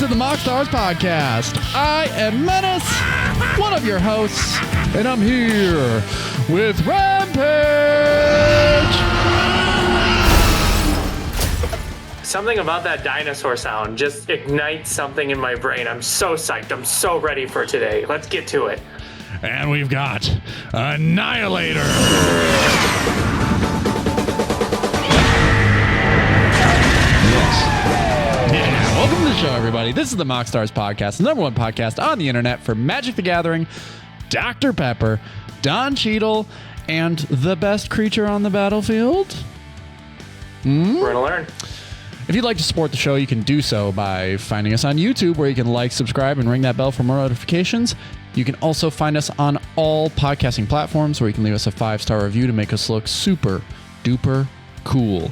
to the MoxStars podcast. I am Menace, one of your hosts, and I'm here with Rampage. Something about that dinosaur sound just ignites something in my brain. I'm so psyched. I'm so ready for today. Let's get to it. And we've got Annihilator. Yeah, welcome to the show, everybody. This is the MoxStars podcast, the number one podcast on the internet for Magic the Gathering, Dr. Pepper, Don Cheadle, and the best creature on the battlefield. We're going to learn. If you'd like to support the show, you can do so by finding us on YouTube, where you can like, subscribe, and ring that bell for more notifications. You can also find us on all podcasting platforms, where you can leave us a 5-star review to make us look super duper cool.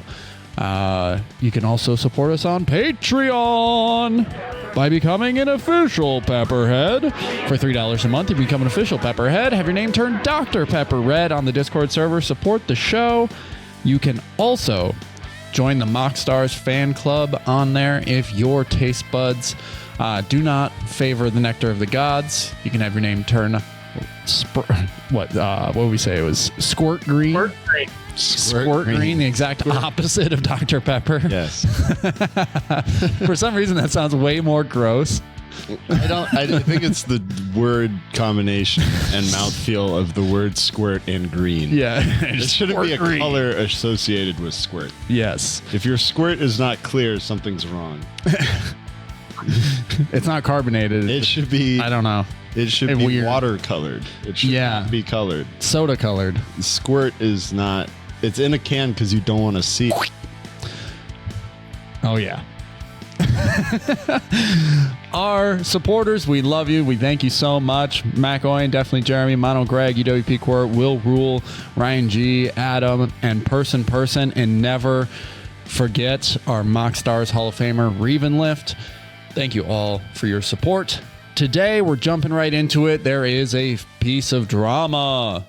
You can also support us on Patreon by becoming an official Pepperhead. For $3 a month, you become an official Pepperhead. Have your name turned Dr. Pepper Red on the Discord server. Support the show. You can also join the MoxStars fan club on there if your taste buds do not favor the nectar of the gods. You can have your name turn what would we say? It was Squirt Green. Squirt Green. Squirt Green, the exact opposite of Dr. Pepper. Yes. For some reason, that sounds way more gross. I think it's the word combination and mouthfeel of the word squirt and green. Yeah. It shouldn't be a color associated with squirt. Yes. If your squirt is not clear, something's wrong. It's not carbonated. It should be. I don't know. It should be weird. water colored. It should not be colored. Soda colored. Squirt is not. It's in a can because you don't want to see it. Oh, yeah. Our supporters, we love you. We thank you so much. Mac Owen, definitely Jeremy, Mono Greg, UWP Court, Will Rule, Ryan G, Adam, and Person. And never forget our MoxStars Hall of Famer, Reven Lift. Thank you all for your support. Today, we're jumping right into it. There is a piece of drama.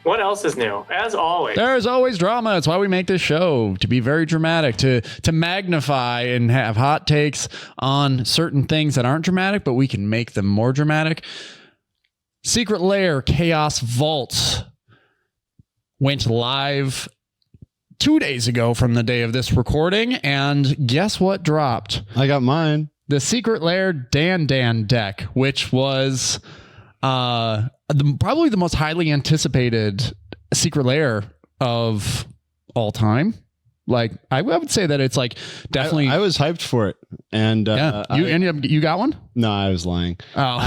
What else is new? As always. There's always drama. It's why we make this show, to be very dramatic, to magnify and have hot takes on certain things that aren't dramatic, but we can make them more dramatic. Secret Lair Chaos Vault went live 2 days ago from the day of this recording, and guess what dropped? I got mine. The Secret Lair DanDan deck, which was probably the most highly anticipated Secret Lair of all time. Like, I would say that it's like definitely. I was hyped for it, and yeah, you got one? No, I was lying. Oh,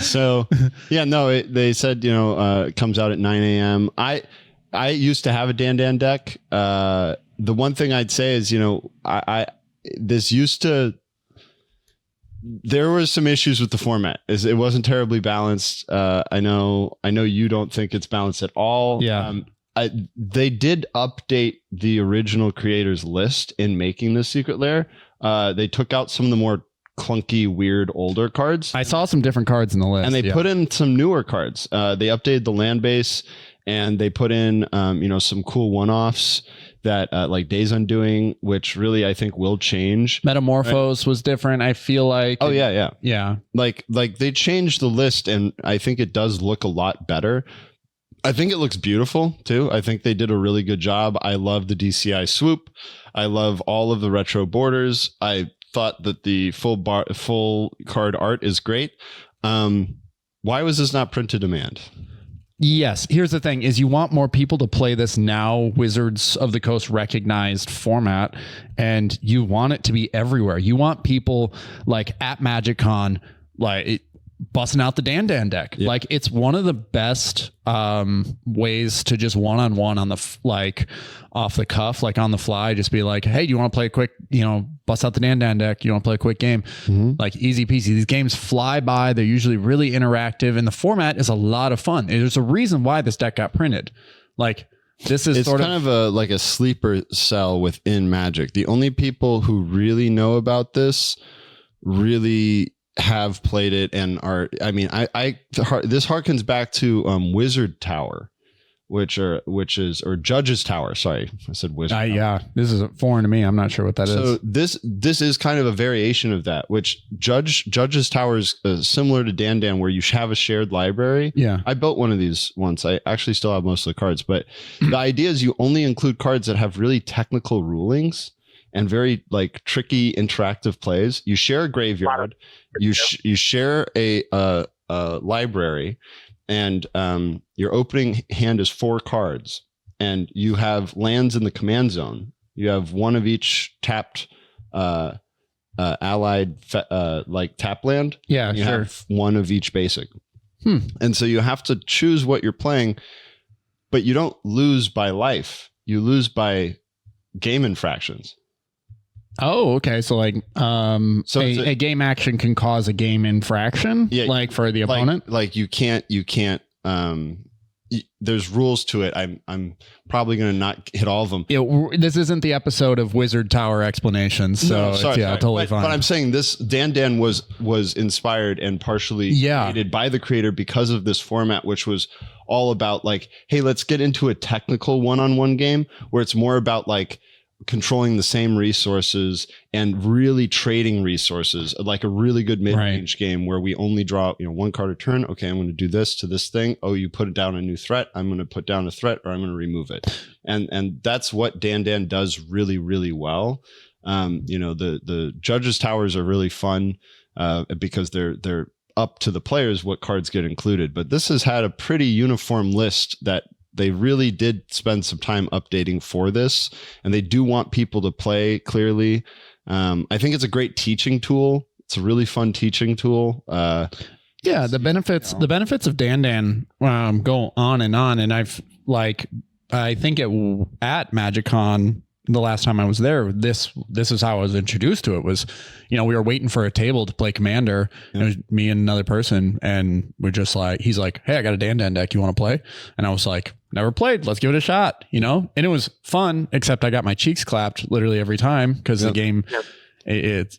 So yeah, no. They said it comes out at 9 a.m. I used to have a DanDan deck. The one thing I'd say is there was some issues with the format. It wasn't terribly balanced. I know you don't think it's balanced at all. Yeah. They did update the original creators list in making the Secret Lair. They took out some of the more clunky, weird, older cards. I saw some different cards in the list. And they put in some newer cards. They updated the land base, and they put in some cool one-offs that like Days Undoing, which really I think will change. Metamorphose was different, I feel like. Oh yeah. Like they changed the list, and I think it does look a lot better. I think it looks beautiful too. I think they did a really good job. I love the DCI swoop. I love all of the retro borders. I thought that the full card art is great. Why was this not print to demand? Yes. Here's the thing is you want more people to play this now Wizards of the Coast recognized format, and you want it to be everywhere. You want people like at MagicCon, like busting out the DanDan deck. Yeah. Like it's one of the best ways to just one-on-one on the off the cuff, like on the fly, just be like, hey, do you want to play a quick, bust out the DanDan deck? You want to play a quick game? Mm-hmm. Like easy peasy. These games fly by. They're usually really interactive, and the format is a lot of fun. There's a reason why this deck got printed. Like this is kind of a sleeper cell within Magic. The only people who really know about this really have played it and are, this harkens back to Wizard Tower, which is Judge's Tower. Sorry, I said Wizard. Yeah, this is foreign to me. I'm not sure what that is. So this is kind of a variation of that, which Judge's Tower is similar to DanDan, where you have a shared library. Yeah, I built one of these once. I actually still have most of the cards, but the idea is you only include cards that have really technical rulings and very like tricky interactive plays. You share a graveyard, you share a library, and your opening hand is 4 cards, and you have lands in the command zone. You have one of each tapped allied like tap land. Yeah, you sure. have one of each basic. And so you have to choose what you're playing, but you don't lose by life. You lose by game infractions. Oh, okay. So like, So a game action can cause a game infraction, like for the opponent. Like you can't. There's rules to it. I'm probably going to not hit all of them. This isn't the episode of Wizard Tower explanations, so No, sorry. totally fine. But I'm saying this DanDan was inspired and partially created by the creator because of this format, which was all about like, hey, let's get into a technical one-on-one game where it's more about like controlling the same resources and really trading resources, like a really good mid-range game where we only draw, one card a turn. Okay, I'm going to do this to this thing. Oh, you put down a new threat. I'm going to put down a threat, or I'm going to remove it. And that's what DanDan does really, really well. The Judges Towers are really fun because they're up to the players what cards get included. But this has had a pretty uniform list that they really did spend some time updating for this, and they do want people to play clearly. I think it's a great teaching tool. It's a really fun teaching tool. The benefits of DanDan go on, and I think at MagicCon the last time I was there, this is how I was introduced to it. Was, we were waiting for a table to play Commander. It was me and another person, and we're just like, he's like, hey, I got a DanDan deck, you want to play? And I was like, never played, let's give it a shot, and it was fun, except I got my cheeks clapped literally every time because the game it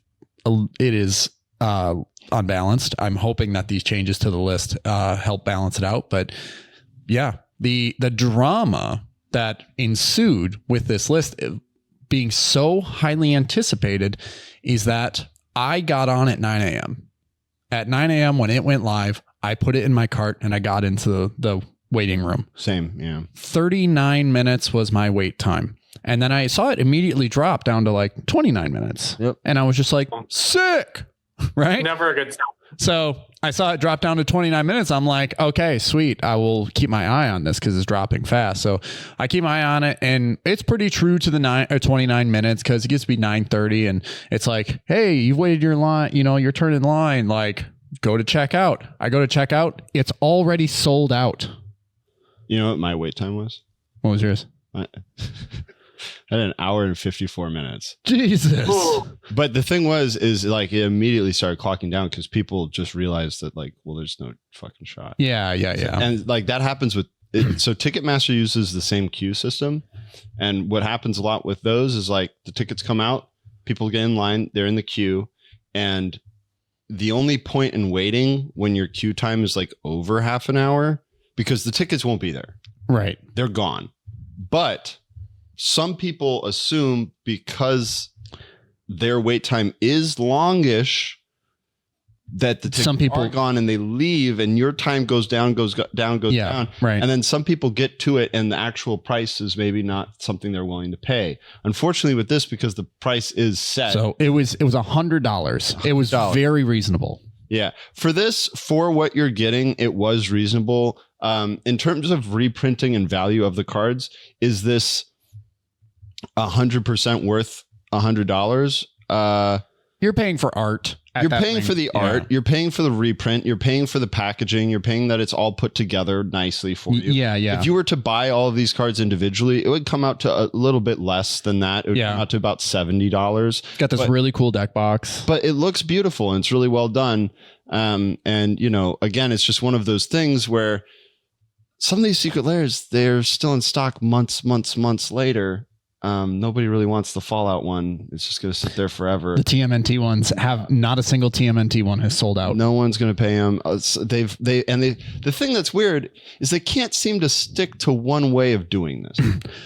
is unbalanced. I'm hoping that these changes to the list help balance it out, but yeah, the drama that ensued with this list being so highly anticipated is that I got on at 9 a.m. At 9 a.m. when it went live, I put it in my cart and I got into the waiting room. Same, yeah. 39 minutes was my wait time. And then I saw it immediately drop down to like 29 minutes. Yep. And I was just like, sick, right? Never a good sign. So I saw it drop down to 29 minutes. I'm like, okay, sweet. I will keep my eye on this because it's dropping fast. So I keep my eye on it, and it's pretty true to the 29 minutes because it gets to be 9:30, and it's like, hey, you've waited your line, your turn in line. Like, go to checkout. I go to checkout. It's already sold out. You know what my wait time was? What was yours? I had an hour and 54 minutes. Jesus. But the thing is like it immediately started clocking down because people just realized that like, well, there's no fucking shot. Yeah. And like that happens with it. So Ticketmaster uses the same queue system. And what happens a lot with those is like the tickets come out, people get in line, they're in the queue. And the only point in waiting when your queue time is like over half an hour, because the tickets won't be there. Right. They're gone. But some people assume because their wait time is longish that the tickets are gone and they leave and your time goes down. Right. And then some people get to it and the actual price is maybe not something they're willing to pay. Unfortunately with this, because the price is set. So it was $100. It was very reasonable. Yeah. For what you're getting, it was reasonable. In terms of reprinting and value of the cards, is this 100% worth $100? You're paying for art. You're paying for the art. You're paying for the reprint. You're paying for the packaging. You're paying that it's all put together nicely for you. Yeah. If you were to buy all of these cards individually, it would come out to a little bit less than that. It would come out to about $70. Got this really cool deck box. But it looks beautiful and it's really well done. And, again, it's just one of those things where some of these secret lairs, they're still in stock months later. Nobody really wants the Fallout one. It's just going to sit there forever. The TMNT ones have not a single TMNT one has sold out. No one's going to pay them. The thing that's weird is they can't seem to stick to one way of doing this.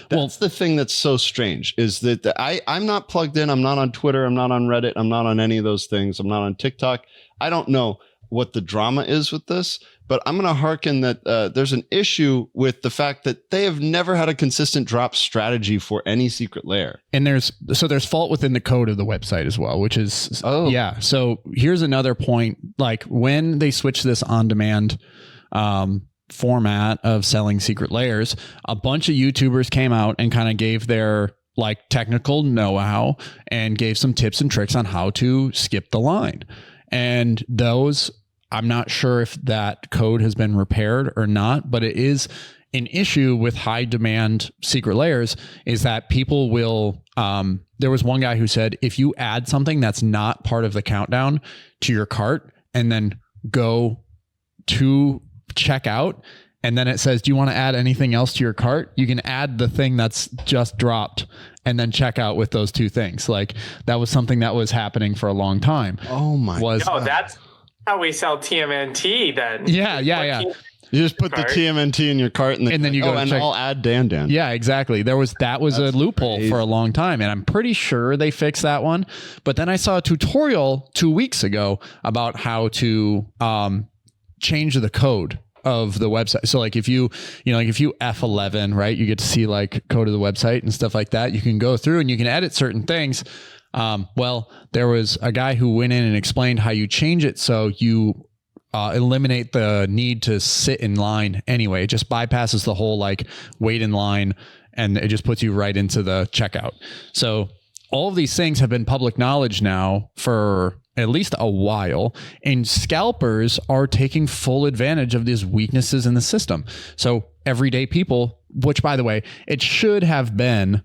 That's the thing that's so strange is that I'm not plugged in. I'm not on Twitter. I'm not on Reddit. I'm not on any of those things. I'm not on TikTok. I don't know what the drama is with this, but I'm going to hearken that there's an issue with the fact that they have never had a consistent drop strategy for any secret lair. And there's fault within the code of the website as well, which is, yeah. So here's another point. Like when they switch this on-demand format of selling secret lairs, a bunch of YouTubers came out and kind of gave their like technical know-how and gave some tips and tricks on how to skip the line. And those, I'm not sure if that code has been repaired or not, but it is an issue with high demand secret lairs is that people will, there was one guy who said, if you add something that's not part of the countdown to your cart and then go to checkout, and then it says, do you want to add anything else to your cart? You can add the thing that's just dropped and then check out with those two things. Like that was something that was happening for a long time. Oh my God. That's how we sell TMNT then. Yeah. You just put the TMNT in your cart and then you go and I'll add DanDan. Yeah, exactly. That was a loophole for a long time. And I'm pretty sure they fixed that one. But then I saw a tutorial 2 weeks ago about how to change the code of the website. So like if you F11, right, you get to see like code of the website and stuff like that. You can go through and you can edit certain things. Well, there was a guy who went in and explained how you change it so you eliminate the need to sit in line anyway. It just bypasses the whole like wait in line and it just puts you right into the checkout. So all of these things have been public knowledge now for at least a while, and scalpers are taking full advantage of these weaknesses in the system. So everyday people, which by the way, it should have been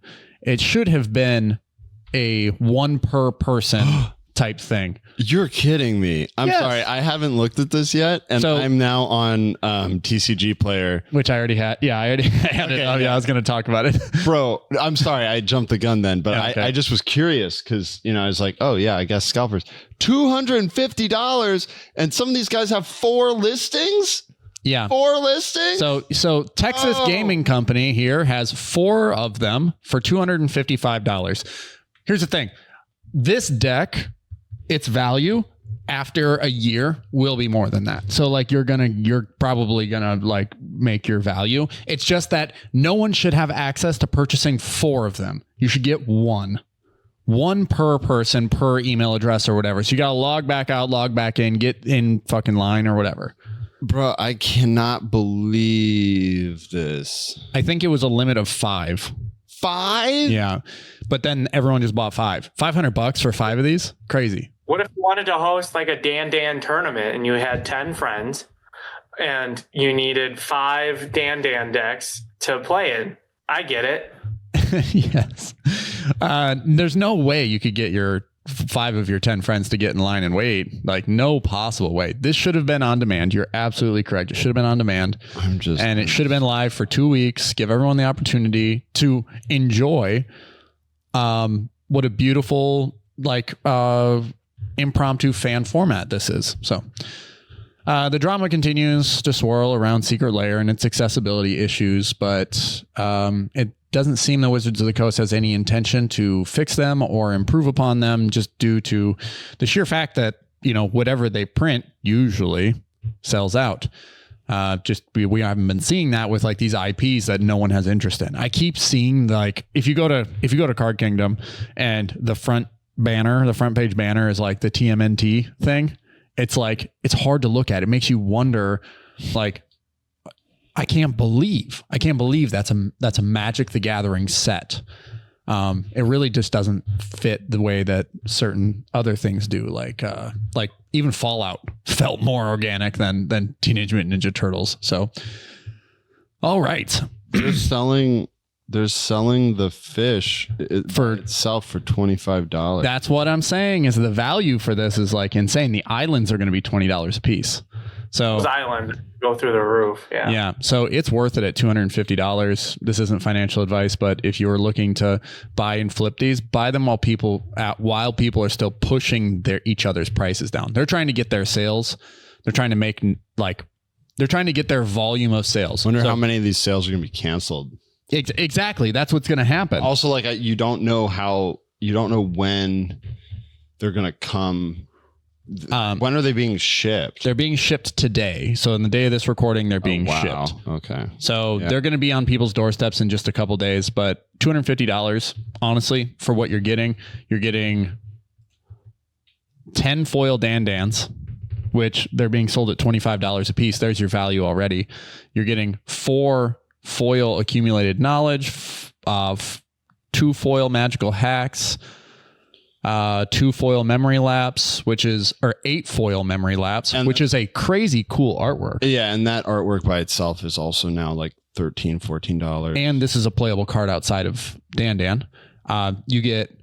a one per person type thing. You're kidding me. I'm sorry. I haven't looked at this yet. And I'm now on TCG Player. Which I already had. Yeah, I already had it. Oh, yeah, I was going to talk about it. Bro, I'm sorry. I jumped the gun then. But I just was curious because, I was like, oh, yeah, I guess scalpers. $250. And some of these guys have 4 listings? Yeah. 4 listings? So Texas Gaming Company here has 4 of them for $255. Here's the thing. This deck, its value after a year will be more than that. So like you're probably gonna like make your value. It's just that no one should have access to purchasing 4 of them. You should get one per person per email address or whatever. So you gotta log back out, log back in, get in fucking line or whatever. Bro, I cannot believe this. I think it was a limit of 5. 5? Yeah. But then everyone just bought 5. $500 for 5 of these? Crazy. What if you wanted to host like a DanDan tournament and you had 10 friends and you needed 5 DanDan decks to play in? I get it. Yes. There's no way you could get your 5 of your 10 friends to get in line and wait. Like no possible way. This should have been on demand. You're absolutely correct. It should have been on demand. And it should have been live for 2 weeks. Give everyone the opportunity to enjoy what a beautiful like impromptu fan format this is. So the drama continues to swirl around Secret Lair and its accessibility issues, but it doesn't seem the Wizards of the Coast has any intention to fix them or improve upon them, just due to the sheer fact that, whatever they print usually sells out. We haven't been seeing that with like these IPs that no one has interest in. I keep seeing like, if you go to Card Kingdom and the front page banner is like the TMNT thing. It's like, it's hard to look at. It makes you wonder, like, I can't believe that's a Magic the Gathering set. It really just doesn't fit the way that certain other things do. Like even Fallout felt more organic than Teenage Mutant Ninja Turtles. So, all right. They're selling the fish for itself for $25. That's what I'm saying is the value for this is like insane. The islands are going to be $20 a piece. So those islands go through the roof. Yeah. Yeah. So it's worth it at $250. This isn't financial advice, but if you were looking to buy and flip these, buy them while people are still pushing each other's prices down. They're trying to get their sales. They're trying to make they're trying to get their volume of sales. Wonder how many of these sales are going to be canceled. Exactly. That's what's going to happen. Also, like you don't know when they're going to come. When are they being shipped? They're being shipped today. So in the day of this recording, they're being shipped. Okay. So they're going to be on people's doorsteps in just a couple days, but $250, honestly, for what you're getting 10 foil DanDans, which they're being sold at $25 a piece. There's your value already. You're getting 4 foil accumulated knowledge, 2 foil magical hacks, 2 foil memory lapse, or 8 foil memory lapse, which is a crazy cool artwork. Yeah, and that artwork by itself is also now like $13, $14. And this is a playable card outside of DanDan. You get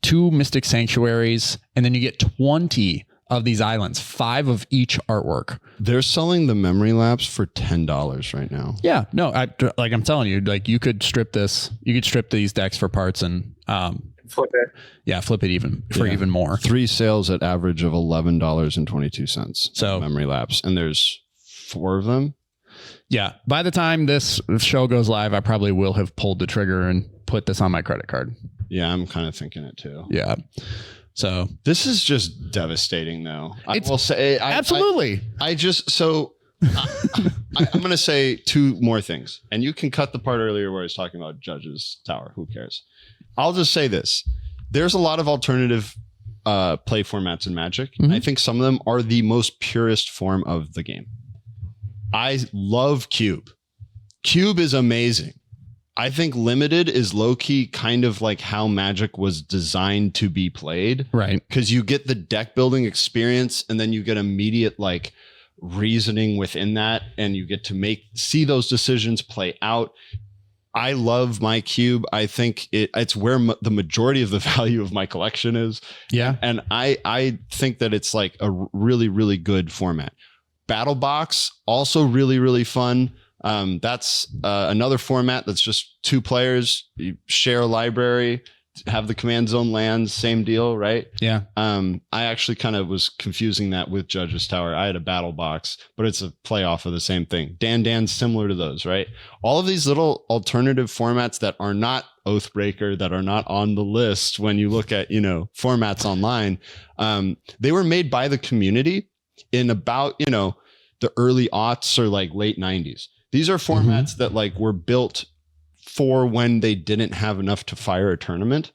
2 Mystic Sanctuaries, and then you get 20 of these islands, 5 of each artwork. They're selling the memory lapse for $10 right now. Yeah, no, I'm telling you, like you could strip these decks for parts and flip it. Yeah, flip it even more. 3 sales at average of $11.22. So memory lapse, and there's 4 of them. Yeah, by the time this show goes live, I probably will have pulled the trigger and put this on my credit card. Yeah, I'm kind of thinking it too. Yeah. So this is just devastating, though. I will say, absolutely. I'm going to say 2 more things, and you can cut the part earlier where I was talking about Judge's Tower. Who cares? I'll just say this: there's a lot of alternative play formats in Magic. Mm-hmm. I think some of them are the most purest form of the game. I love Cube. Cube is amazing. I think Limited is low-key kind of like how Magic was designed to be played. Right. Because you get the deck building experience and then you get immediate like reasoning within that, and you get to see those decisions play out. I love my Cube. I think it's where the majority of the value of my collection is. Yeah. And I think that it's like a really, really good format. Battle Box, also really, really fun. That's another format that's just 2 players. You share a library, have the command zone lands, same deal, right? Yeah. I actually kind of was confusing that with Judge's Tower. I had a Battle Box, but it's a playoff of the same thing. DanDan's similar to those, right? All of these little alternative formats that are not Oathbreaker, that are not on the list when you look at, formats online, they were made by the community in about, the early aughts or like late 90s. These are formats that like were built for when they didn't have enough to fire a tournament.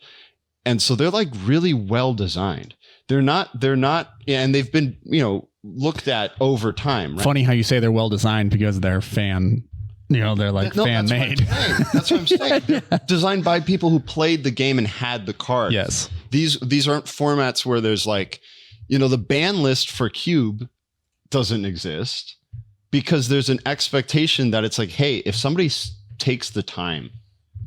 And so they're like really well designed. They're not, and they've been, looked at over time. Right? Funny how you say they're well designed because they're fan, they're like fan made. That's what I'm saying. They're designed by people who played the game and had the cards. Yes. These aren't formats where there's like, the ban list for Cube doesn't exist. Because there's an expectation that it's like, hey, if somebody takes the time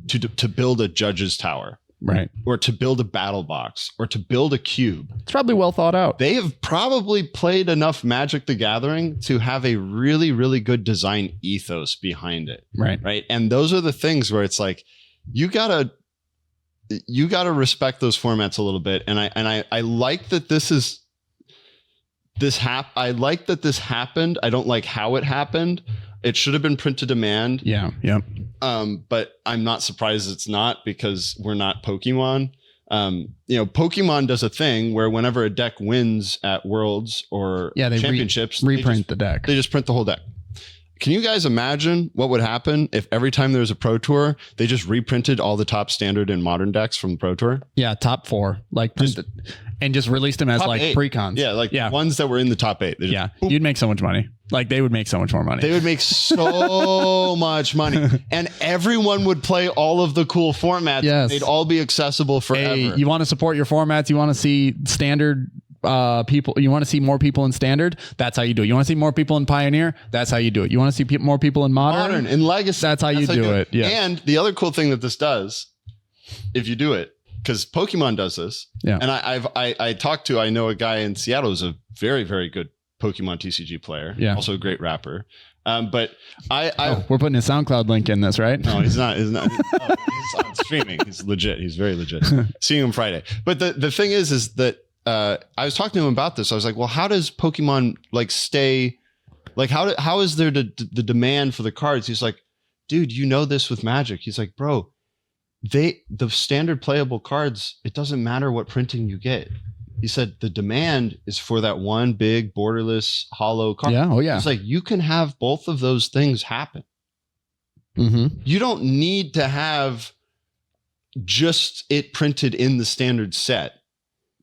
to build a Judge's Tower, right, or to build a Battle Box, or to build a Cube, it's probably well thought out. They have probably played enough Magic the Gathering to have a really, really good design ethos behind it. Right. Right. And those are the things where it's like, you gotta respect those formats a little bit. And I like that I like that this happened. I don't like how it happened. It should have been print to demand. Yeah. Yeah. But I'm not surprised it's not, because we're not Pokemon. Pokemon does a thing where whenever a deck wins at Worlds or they championships, reprint the deck. They just print the whole deck. Can you guys imagine what would happen if every time there was a Pro Tour, they just reprinted all the top standard and modern decks from the Pro Tour? Yeah, top 4, like and just released them as like 8. Precons. Yeah, ones that were in the top 8. You'd make so much money. Like they would make so much more money. They would make so much money, and everyone would play all of the cool formats. Yes. They'd all be accessible forever. Hey, you want to support your formats? You want to see standard people, you want to see more people in standard, that's how you do it. You want to see more people in Pioneer, that's how you do it. You want to see more people in Modern, in Legacy, that's how you do it. Yeah. And the other cool thing that this does, if you do it, because Pokemon does this, and I know a guy in Seattle who's a very, very good Pokemon TCG player. Yeah. Also a great rapper. But we're putting a SoundCloud link in this, right? No, he's not. He's on streaming. He's legit. He's very legit. Seeing him Friday. But the thing is that I was talking to him about this. I was like, well, how does Pokemon like stay? Like, how is there the demand for the cards? He's like, dude, you know this with Magic. He's like, bro, the standard playable cards, it doesn't matter what printing you get. He said the demand is for that one big borderless hollow card. Yeah. Oh yeah. It's like you can have both of those things happen. Mm-hmm. You don't need to have just it printed in the standard set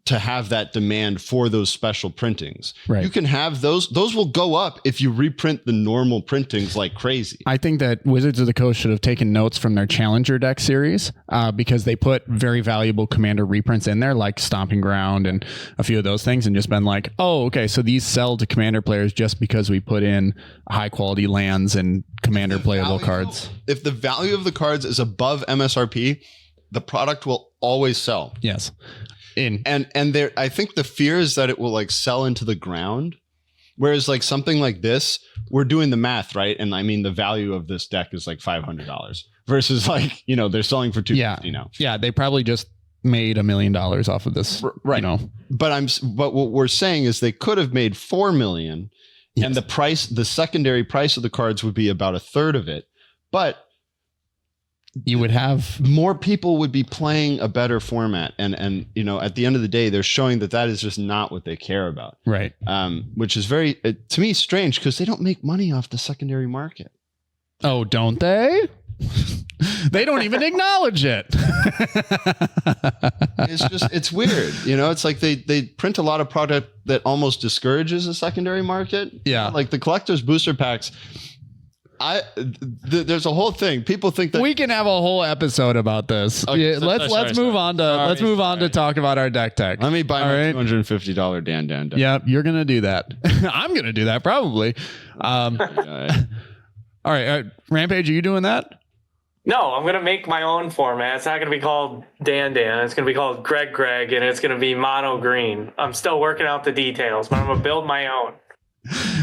to have that demand for those special printings. Right. You can have those will go up if you reprint the normal printings like crazy. I think that Wizards of the Coast should have taken notes from their Challenger deck series because they put very valuable Commander reprints in there, like Stomping Ground and a few of those things, and just been like, oh, okay, so these sell to Commander players just because we put in high quality lands and Commander playable cards. If the value of the cards is above MSRP, the product will always sell. Yes. And there, I think the fear is that it will like sell into the ground. Whereas like something like this, we're doing the math, right? And I mean, the value of this deck is like $500 versus like, they're selling for $250 now. Yeah. They probably just made $1 million off of this. Right. But what we're saying is they could have made 4 million and the secondary price of the cards would be about a third of it. But you would have more people would be playing a better format. And at the end of the day, they're showing that is just not what they care about. Right. Which is very, to me, strange because they don't make money off the secondary market. Oh, don't they? They don't even acknowledge it. It's weird. It's like they print a lot of product that almost discourages the secondary market. Yeah. Like the collector's booster packs. There's a whole thing. People think that we can have a whole episode about this. Okay, let's move on to talk about our deck tech. Let me buy my $250 DanDan deck. Yeah, you're gonna do that. I'm gonna do that probably. All right, Rampage, are you doing that? No, I'm gonna make my own format. It's not gonna be called DanDan. It's gonna be called Greg, and it's gonna be mono green. I'm still working out the details, but I'm gonna build my own.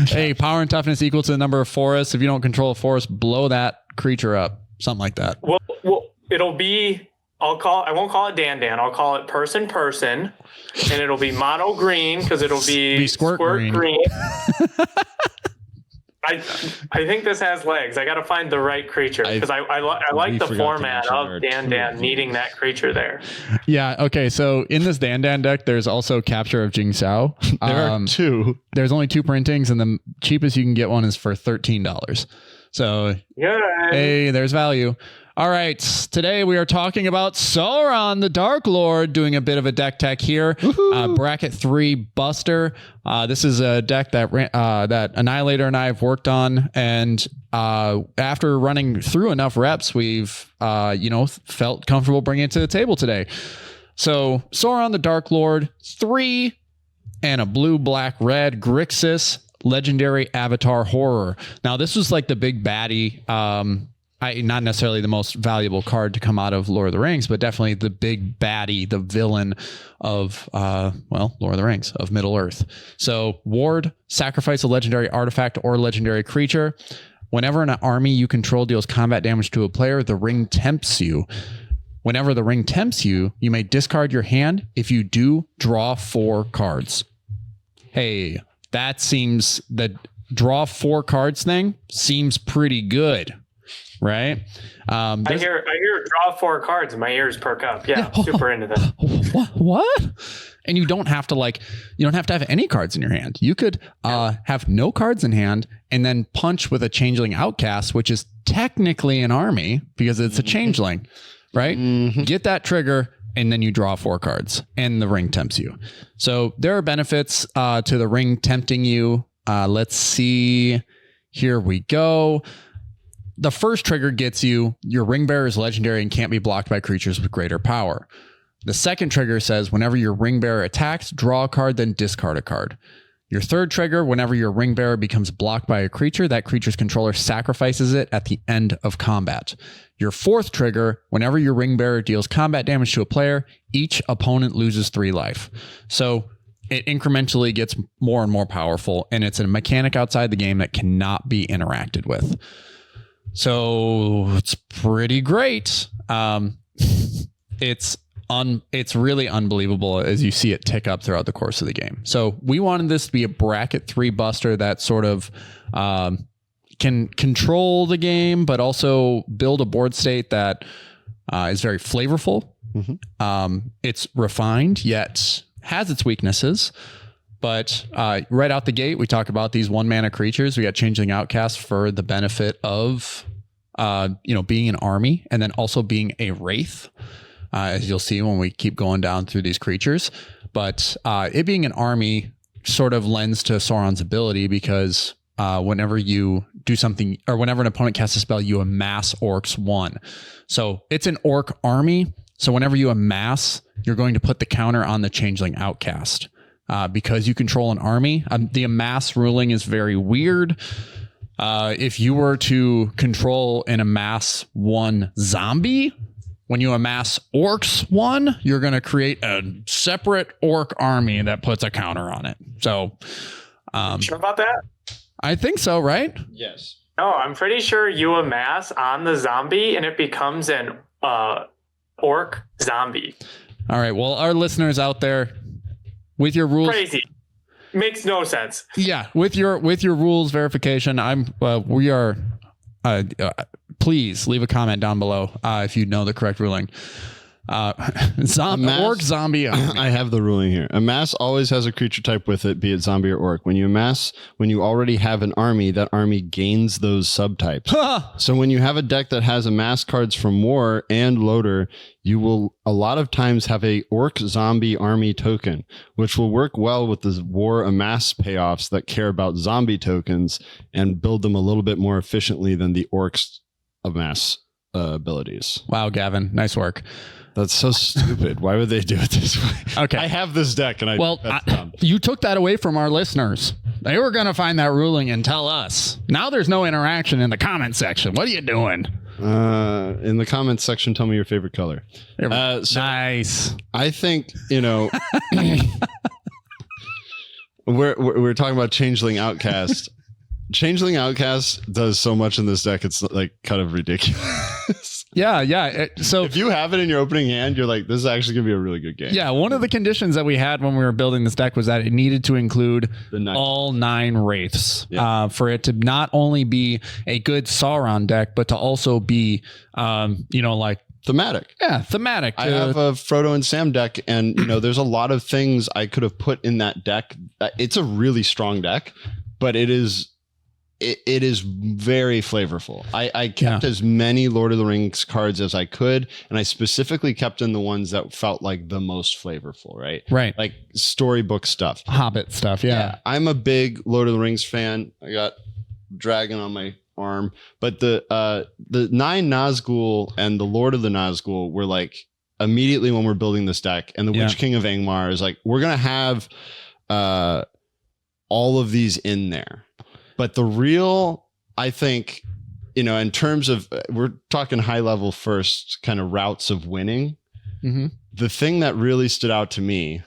Hey, power and toughness equal to the number of forests. If you don't control a forest, blow that creature up. Something like that. Well, it'll be. I won't call it DanDan. I'll call it person, and it'll be mono green because it'll be squirt green. I think this has legs. I got to find the right creature because I like the format of DanDan needing that creature there. Yeah. Okay. So in this DanDan deck, there's also Capture of Jingxiao. There are two. There's only 2 printings, and the cheapest you can get one is for $13. So hey, there's value. All right, today we are talking about Sauron, the Dark Lord, doing a bit of a deck tech here. Bracket 3 Buster. This is a deck that Annihilator and I have worked on, and after running through enough reps, we've felt comfortable bringing it to the table today. So Sauron, the Dark Lord, 3 and a blue, black, red Grixis legendary avatar horror. Now this was like the big baddie. Not necessarily the most valuable card to come out of Lord of the Rings, but definitely the big baddie, the villain of, Lord of the Rings, of Middle-earth. So ward, sacrifice a legendary artifact or legendary creature. Whenever an army you control deals combat damage to a player, the ring tempts you. Whenever the ring tempts you, you may discard your hand. If you do, draw 4 cards. Hey, that seems, the draw 4 cards thing seems pretty good. Right. I hear draw 4 cards and my ears perk up. Yeah. Super into that. What? And you don't have to have any cards in your hand. You could have no cards in hand and then punch with a changeling outcast, which is technically an army because it's a changeling, right? Mm-hmm. Get that trigger and then you draw 4 cards and the ring tempts you. So there are benefits to the ring tempting you. Let's see. Here we go. The first trigger gets you, your ring bearer is legendary and can't be blocked by creatures with greater power. The second trigger says, whenever your ring bearer attacks, draw a card, then discard a card. Your third trigger, whenever your ring bearer becomes blocked by a creature, that creature's controller sacrifices it at the end of combat. Your fourth trigger, whenever your ring bearer deals combat damage to a player, each opponent loses 3 life. So it incrementally gets more and more powerful, and it's a mechanic outside the game that cannot be interacted with. So it's pretty great. It's really unbelievable as you see it tick up throughout the course of the game. So we wanted this to be a bracket 3 buster that sort of can control the game, but also build a board state that is very flavorful. It's refined, yet has its weaknesses. But right out the gate, we talk about these 1-mana creatures. We got Changeling Outcast for the benefit of being an army, and then also being a wraith, as you'll see when we keep going down through these creatures. But it being an army sort of lends to Sauron's ability, because whenever you do something, or whenever an opponent casts a spell, you amass orcs 1. So it's an orc army. So whenever you amass, you're going to put the counter on the Changeling Outcast. Because you control an army. The amass ruling is very weird. If you were to control and amass 1 zombie, when you amass orcs 1, you're going to create a separate orc army that puts a counter on it. So, sure about that? I think so, right? Yes. No, I'm pretty sure you amass on the zombie and it becomes an orc zombie. All right. Well, our listeners out there, with your rules, crazy, makes no sense. Yeah, with your rules verification, we are. Please leave a comment down below if you know the correct ruling. Orc zombie. I have the ruling here. Amass always has a creature type with it, be it zombie or orc. When you amass, when you already have an army, that army gains those subtypes. So when you have a deck that has amass cards from war and loader, you will a lot of times have a orc zombie army token, which will work well with the war amass payoffs that care about zombie tokens and build them a little bit more efficiently than the orcs amass abilities. Wow, Gavin, nice work. That's so stupid. Why would they do it this way? Okay. I have this deck, and you took that away from our listeners. They were going to find that ruling and tell us. Now there's no interaction in the comment section. What are you doing? In the comments section, tell me your favorite color. Nice. I think, we're talking about Changeling Outcast. Changeling Outcast does so much in this deck. It's like kind of ridiculous. Yeah. So if you have it in your opening hand, you're like, this is actually going to be a really good game. Yeah. One of the conditions that we had when we were building this deck was that it needed to include all 9 wraiths for it to not only be a good Sauron deck, but to also be, like thematic. Yeah, thematic. I have a Frodo and Sam deck, and there's a lot of things I could have put in that deck. It's a really strong deck, but it is very flavorful. I kept as many Lord of the Rings cards as I could, and I specifically kept in the ones that felt like the most flavorful, right? Right. Like storybook stuff. Hobbit stuff, yeah. I'm a big Lord of the Rings fan. I got dragon on my arm. But the 9 Nazgul and the Lord of the Nazgul were like immediately when we're building this deck, and the Witch King of Angmar is like, we're going to have all of these in there. But the real, I think, in terms of, we're talking high level first kind of routes of winning. Mm-hmm. The thing that really stood out to me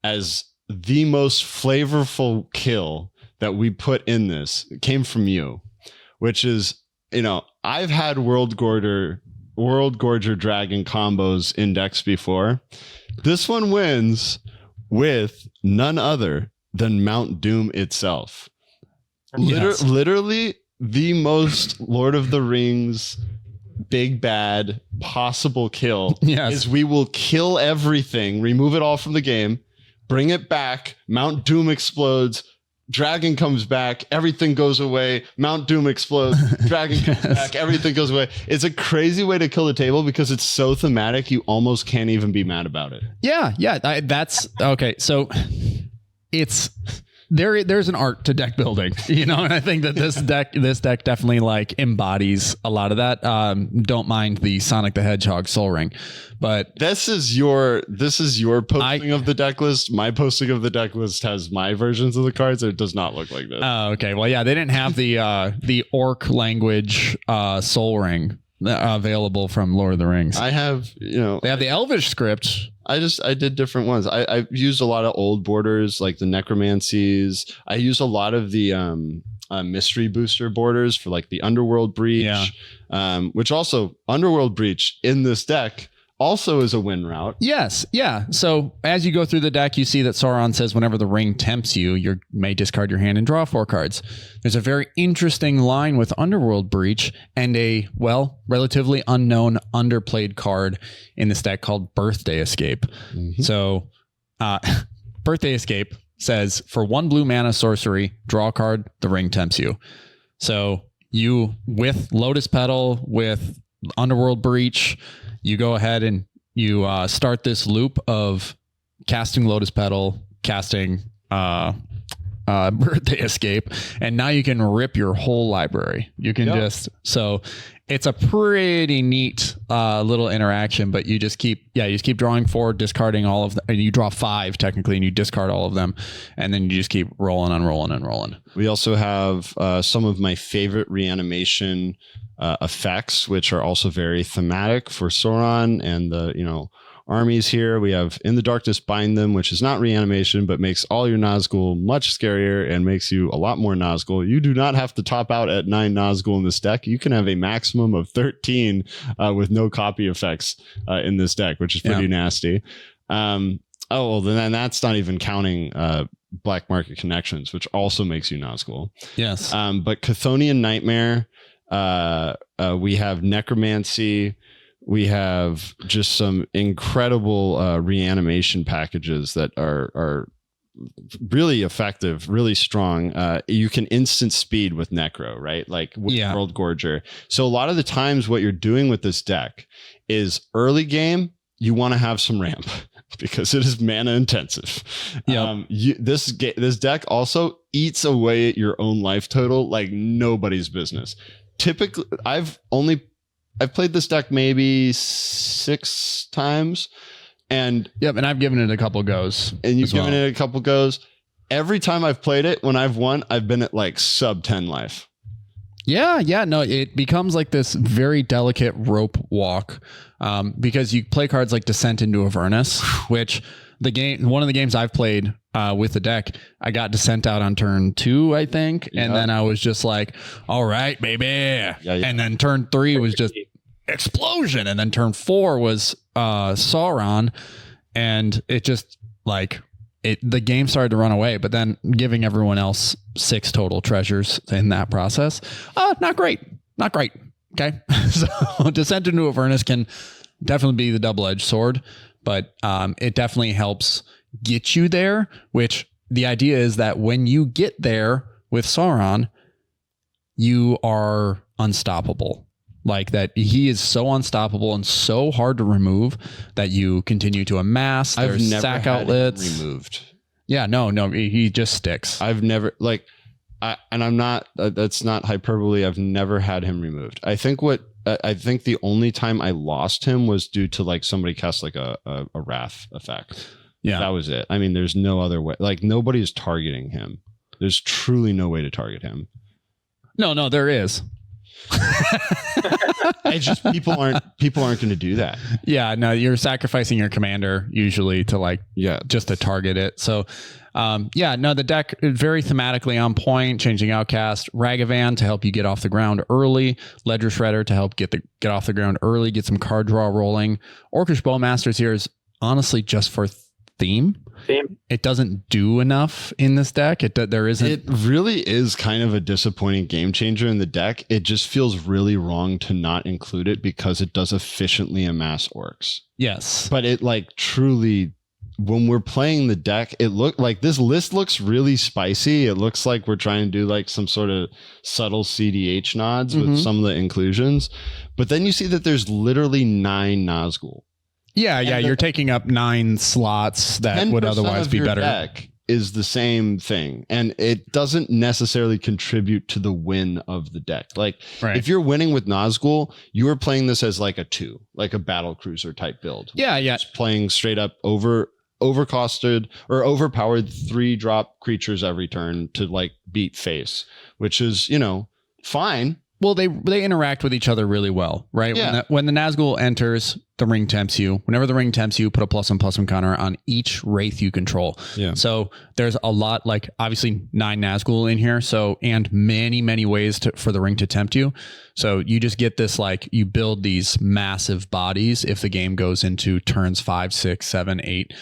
as the most flavorful kill that we put in this came from you, which is, I've had World Gorger Dragon combos in decks before. This one wins with none other than Mount Doom itself. Yes. Literally the most Lord of the Rings big bad possible kill is we will kill everything, remove it all from the game, bring it back, Mount Doom explodes, dragon comes back, everything goes away, Mount Doom explodes, dragon comes back, everything goes away. It's a crazy way to kill the table because it's so thematic you almost can't even be mad about it. That's okay. So there's an art to deck building, and I think that this deck definitely like embodies a lot of that. Don't mind the Sonic the Hedgehog Soul Ring, but this is your posting of the deck list. My posting of the deck list has my versions of the cards. It does not look like this. Oh, okay. Well, yeah, they didn't have the orc language Soul Ring. available from Lord of the Rings. I have, they have the Elvish script. I did different ones. I used a lot of old borders like the necromancies. I use a lot of the mystery booster borders for like the Underworld Breach, which also Underworld Breach in this deck also is a win route. Yes. Yeah. So as you go through the deck, you see that Sauron says whenever the ring tempts you, you may discard your hand and draw 4 cards. There's a very interesting line with Underworld Breach and a, relatively unknown underplayed card in this deck called Birthday Escape. Mm-hmm. So Birthday Escape says for 1 blue mana sorcery, draw a card, the ring tempts you. So you, with Lotus Petal, with Underworld Breach, you go ahead and you start this loop of casting Lotus Petal, casting Birthday Escape, and now you can rip your whole library. You can so it's a pretty neat little interaction, but you just keep drawing 4, discarding all of them. You draw 5 technically, and you discard all of them, and then you just keep rolling and rolling and rolling. We also have some of my favorite reanimation effects, which are also very thematic for Sauron and the armies here. We have In the Darkness Bind Them, which is not reanimation, but makes all your Nazgul much scarier and makes you a lot more Nazgul. You do not have to top out at 9 Nazgul in this deck. You can have a maximum of 13 with no copy effects in this deck, which is pretty nasty. Then that's not even counting Black Market Connections, which also makes you Nazgul. Yes. But Chthonian Nightmare, we have Necromancy. We have just some incredible reanimation packages that are really effective, really strong. You can instant speed with Necro, right? Like with World Gorger. So a lot of the times what you're doing with this deck is early game, you want to have some ramp because it is mana intensive. This deck also eats away at your own life total like nobody's business. Typically, I've played this deck maybe 6 times, and I've given it a couple goes. And you've given it a couple goes. Every time I've played it, when I've won, I've been at like sub 10 life. No, it becomes like this very delicate rope walk because you play cards like Descent into Avernus, which one of the games I've played with the deck, I got Descent out on turn 2, I think. And then I was just like, all right, baby. And then turn 3 was just explosion. And then turn 4 was Sauron. And it just the game started to run away, but then giving everyone else 6 total treasures in that process. Not great. Okay. So Descent into Avernus can definitely be the double-edged sword, but it definitely helps get you there, which the idea is that when you get there with Sauron, you are unstoppable. Like that, he is so unstoppable and so hard to remove that you continue to amass. There's sack outlets removed. Yeah, no, he just sticks. I've never I'm not. That's not hyperbole. I've never had him removed. I think the only time I lost him was due to like somebody cast like a wrath effect. Yeah, that was it. I mean, there's no other way. Like nobody's targeting him. There's truly no way to target him. No, there is. It's just people aren't going to do that. Yeah, no, you're sacrificing your commander usually to just to target it. So the deck is very thematically on point. Changing Outcast, Ragavan to help you get off the ground early, Ledger Shredder to help get off the ground early, get some card draw rolling. Orcish Bowmasters here is honestly just for theme. It doesn't do enough in this deck. It really is kind of a disappointing game changer in the deck. It just feels really wrong to not include it because it does efficiently amass orcs. Yes, but it truly, when we're playing the deck, it looked like this list looks really spicy. It looks like we're trying to do like some sort of subtle cEDH nods with some of the inclusions, but then you see that there's literally 9 Nazgul. Yeah, you're taking up 9 slots that would otherwise be better. Deck is the same thing, and it doesn't necessarily contribute to the win of the deck. If you're winning with Nazgul, you are playing this as like a 2, like a battle cruiser type build. Yeah. Just playing straight up overcosted or overpowered 3-drop creatures every turn to like beat face, which is, fine. Well, they interact with each other really well, right? Yeah. When the Nazgul enters, the ring tempts you. Whenever the ring tempts you, put a +1/+1 counter on each wraith you control. Yeah. So there's a lot, like obviously 9 Nazgul in here. So, and many ways for the ring to tempt you. So you just get this, like, you build these massive bodies if the game goes into turns 5, 6, 7, 8.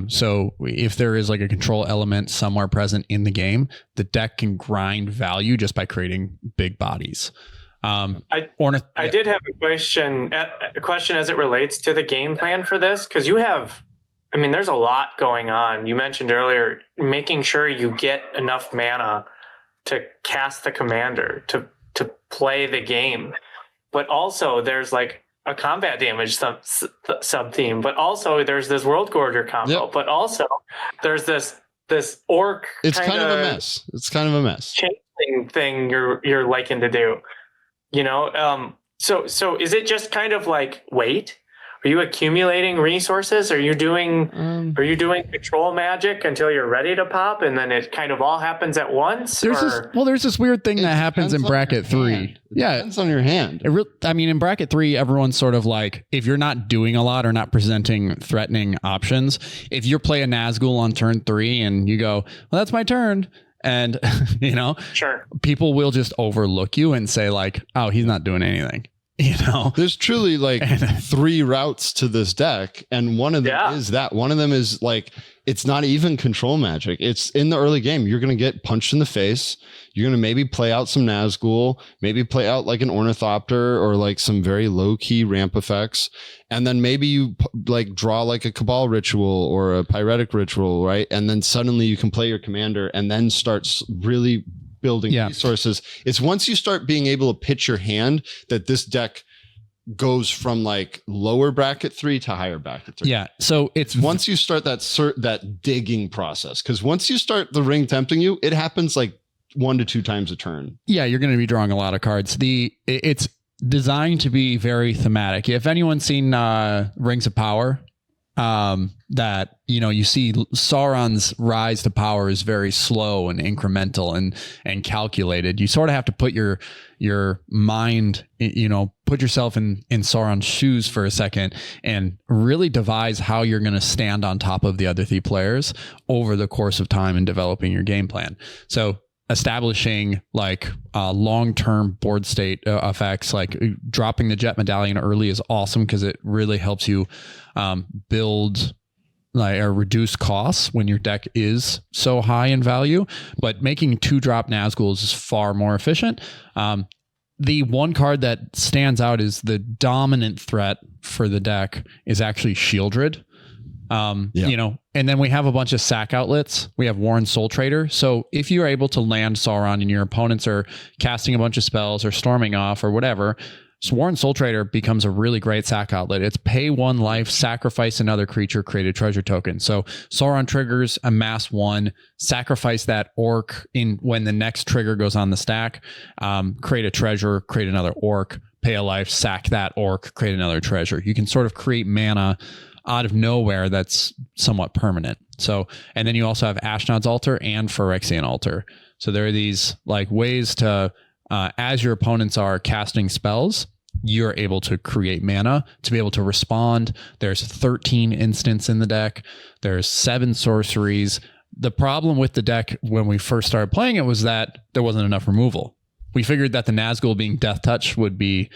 So if there is like a control element somewhere present in the game, the deck can grind value just by creating big bodies. I did have a question as it relates to the game plan for this, because there's a lot going on. You mentioned earlier making sure you get enough mana to cast the commander to play the game, but also there's like a combat damage sub theme, but also there's this World Gorger combo, but also there's this orc. It's kind of a mess. It's kind of a mess. Chasing thing you're liking to do, So is it just kind of like wait? Are you accumulating resources? Are you doing control magic until you're ready to pop, and then it kind of all happens at once? There's this weird thing that happens in bracket 3. Yeah, depends on your hand. In bracket 3, everyone's sort of like, if you're not doing a lot or not presenting threatening options, if you play a Nazgul on turn 3 and you go, well, that's my turn. And, sure, people will just overlook you and say like, oh, he's not doing anything. There's truly like 3 routes to this deck, and one of them is that. One of them is like, it's not even control magic. It's in the early game. You're going to get punched in the face. You're going to maybe play out some Nazgul, maybe play out like an Ornithopter or like some very low key ramp effects. And then maybe you like draw like a Cabal ritual or a Pyretic ritual, right? And then suddenly you can play your commander and then start really building resources. It's once you start being able to pitch your hand that this deck goes from like lower bracket 3 to higher bracket 3. Yeah. So it's once you start that digging process, because once you start the ring tempting you, it happens like 1 to 2 times a turn. Yeah, you're going to be drawing a lot of cards. It's designed to be very thematic. If anyone's seen Rings of Power, that you see Sauron's rise to power is very slow and incremental and calculated. You sort of have to put your mind, put yourself in Sauron's shoes for a second and really devise how you're going to stand on top of the other 3 players over the course of time and developing your game plan. So establishing like long-term board state effects, like dropping the Jet Medallion early is awesome because it really helps you build or reduce costs when your deck is so high in value. But making 2-drop Nazguls is far more efficient. The one card that stands out is the dominant threat for the deck is actually Shieldred. And then we have a bunch of sack outlets. We have Warren Soul Trader. So if you're able to land Sauron and your opponents are casting a bunch of spells or storming off or whatever, so Warren Soul Trader becomes a really great sack outlet. It's pay 1 life, sacrifice another creature, create a treasure token. So Sauron triggers, amass 1, sacrifice that orc when the next trigger goes on the stack, create a treasure, create another orc, pay a life, sack that orc, create another treasure. You can sort of create mana out of nowhere that's somewhat permanent. So, and then you also have Ashnod's Altar and Phyrexian Altar. So there are these like ways to, as your opponents are casting spells, you're able to create mana to be able to respond. There's 13 instants in the deck. There's 7 sorceries. The problem with the deck when we first started playing it was that there wasn't enough removal. We figured that the Nazgul being Death Touch would be,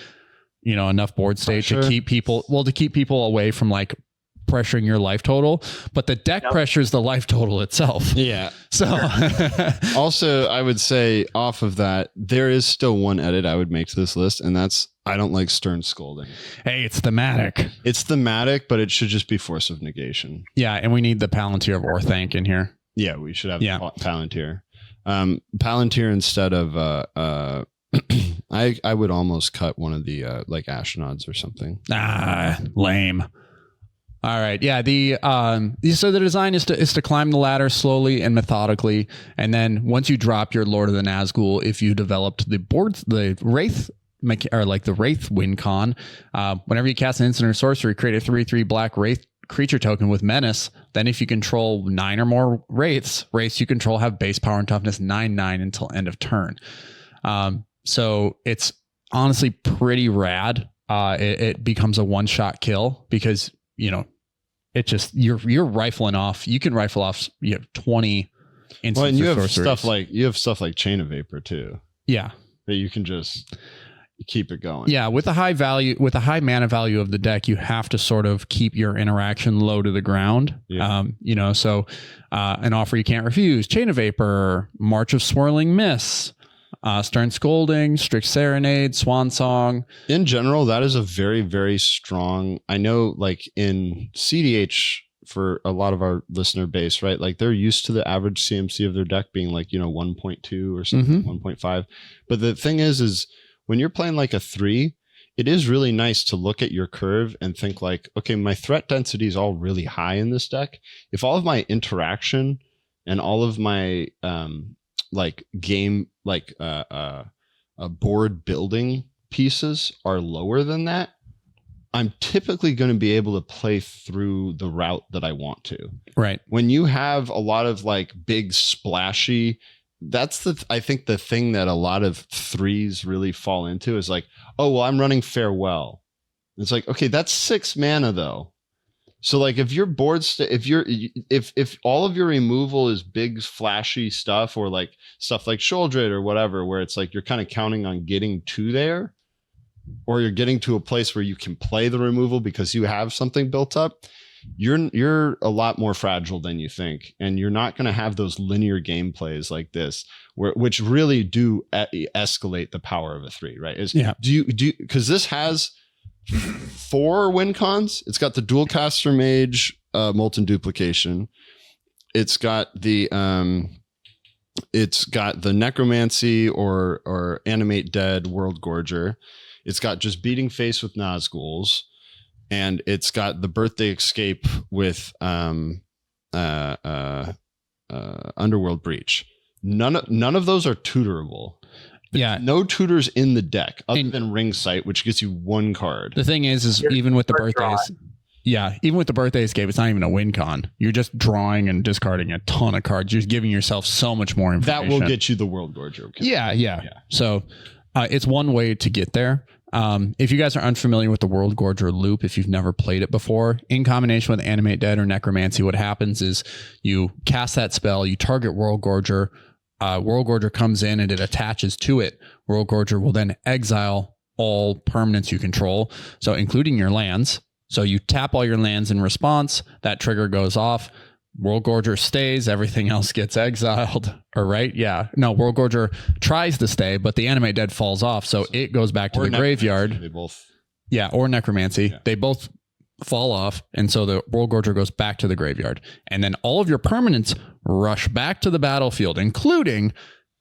enough board state to keep people away from like pressuring your life total, but the deck pressures the life total itself. Yeah. So also, I would say off of that, there is still one edit I would make to this list, and that's I don't like Stern Scolding. Hey, it's thematic. It's thematic, but it should just be Force of Negation. Yeah, and we need the Palantir of Orthanc in here. Yeah, we should have Palantir. Palantir instead of I would almost cut one of the like Ashnod's or something. Lame. All right. Yeah. So the design is to climb the ladder slowly and methodically. And then once you drop your Lord of the Nazgul, if you developed the Wraith, or like the Wraith win con, whenever you cast an instant or sorcery, create a 3/3 black Wraith creature token with menace. Then if you control 9 or more Wraiths you control have base power and toughness 9/9 until end of turn. So it's honestly pretty rad. It becomes a one-shot kill because, it just, you're rifling off. You can rifle off 20 instances. Well, and you have stuff like Chain of Vapor too. Yeah. That you can just keep it going. Yeah, with the high mana value of the deck, you have to sort of keep your interaction low to the ground. Yeah. So an offer you can't refuse, Chain of Vapor, March of Swirling Mists, Stern Scolding, Strict Serenade, Swan Song. In general, that is a very, very strong. I know, like in cEDH, for a lot of our listener base, right? Like they're used to the average CMC of their deck being like 1.2 or something, 1.5. But the thing is when you're playing like a 3, it is really nice to look at your curve and think like, okay, my threat density is all really high in this deck. If all of my interaction and all of my board building pieces are lower than that, I'm typically going to be able to play through the route that I want to. Right. When you have a lot of like big splashy, that's I think the thing that a lot of 3s really fall into is like, oh, well, I'm running Farewell. It's like, okay, that's 6 mana though. So like if your board, if all of your removal is big flashy stuff or like stuff like Sholdred or whatever, where it's like you're kind of counting on getting to there, or you're getting to a place where you can play the removal because you have something built up, you're a lot more fragile than you think, and you're not going to have those linear gameplays like this, which really do escalate the power of a 3. Right? Because this has 4 win cons. It's got the Dual Caster Mage, Molten Duplication. It's got the Necromancy or Animate Dead World Gorger. It's got just Beating Face with Nazguls, and it's got the Birthday Escape with Underworld Breach. None of those are tutorable. Yeah, no tutors in the deck other than Ring Sight, which gives you 1 card. The thing is even with the birthdays, even with the Birthday Escape, it's not even a win con. You're just drawing and discarding a ton of cards. You're giving yourself so much more information. That will get you the World Gorger. Yeah. So it's one way to get there. If you guys are unfamiliar with the World Gorger loop, if you've never played it before, in combination with Animate Dead or Necromancy, what happens is you cast that spell, you target World Gorger, World Gorger comes in and it attaches to it. World Gorger will then exile all permanents you control, so including your lands. So you tap all your lands in response, that trigger goes off, World Gorger stays, everything else gets exiled. Or right? Yeah. No, World Gorger tries to stay, but the Animate Dead falls off, so it goes back to the graveyard. They both. Yeah, or Necromancy. Yeah. They both fall off, and so the World Gorger goes back to the graveyard. And then all of your permanents rush back to the battlefield, including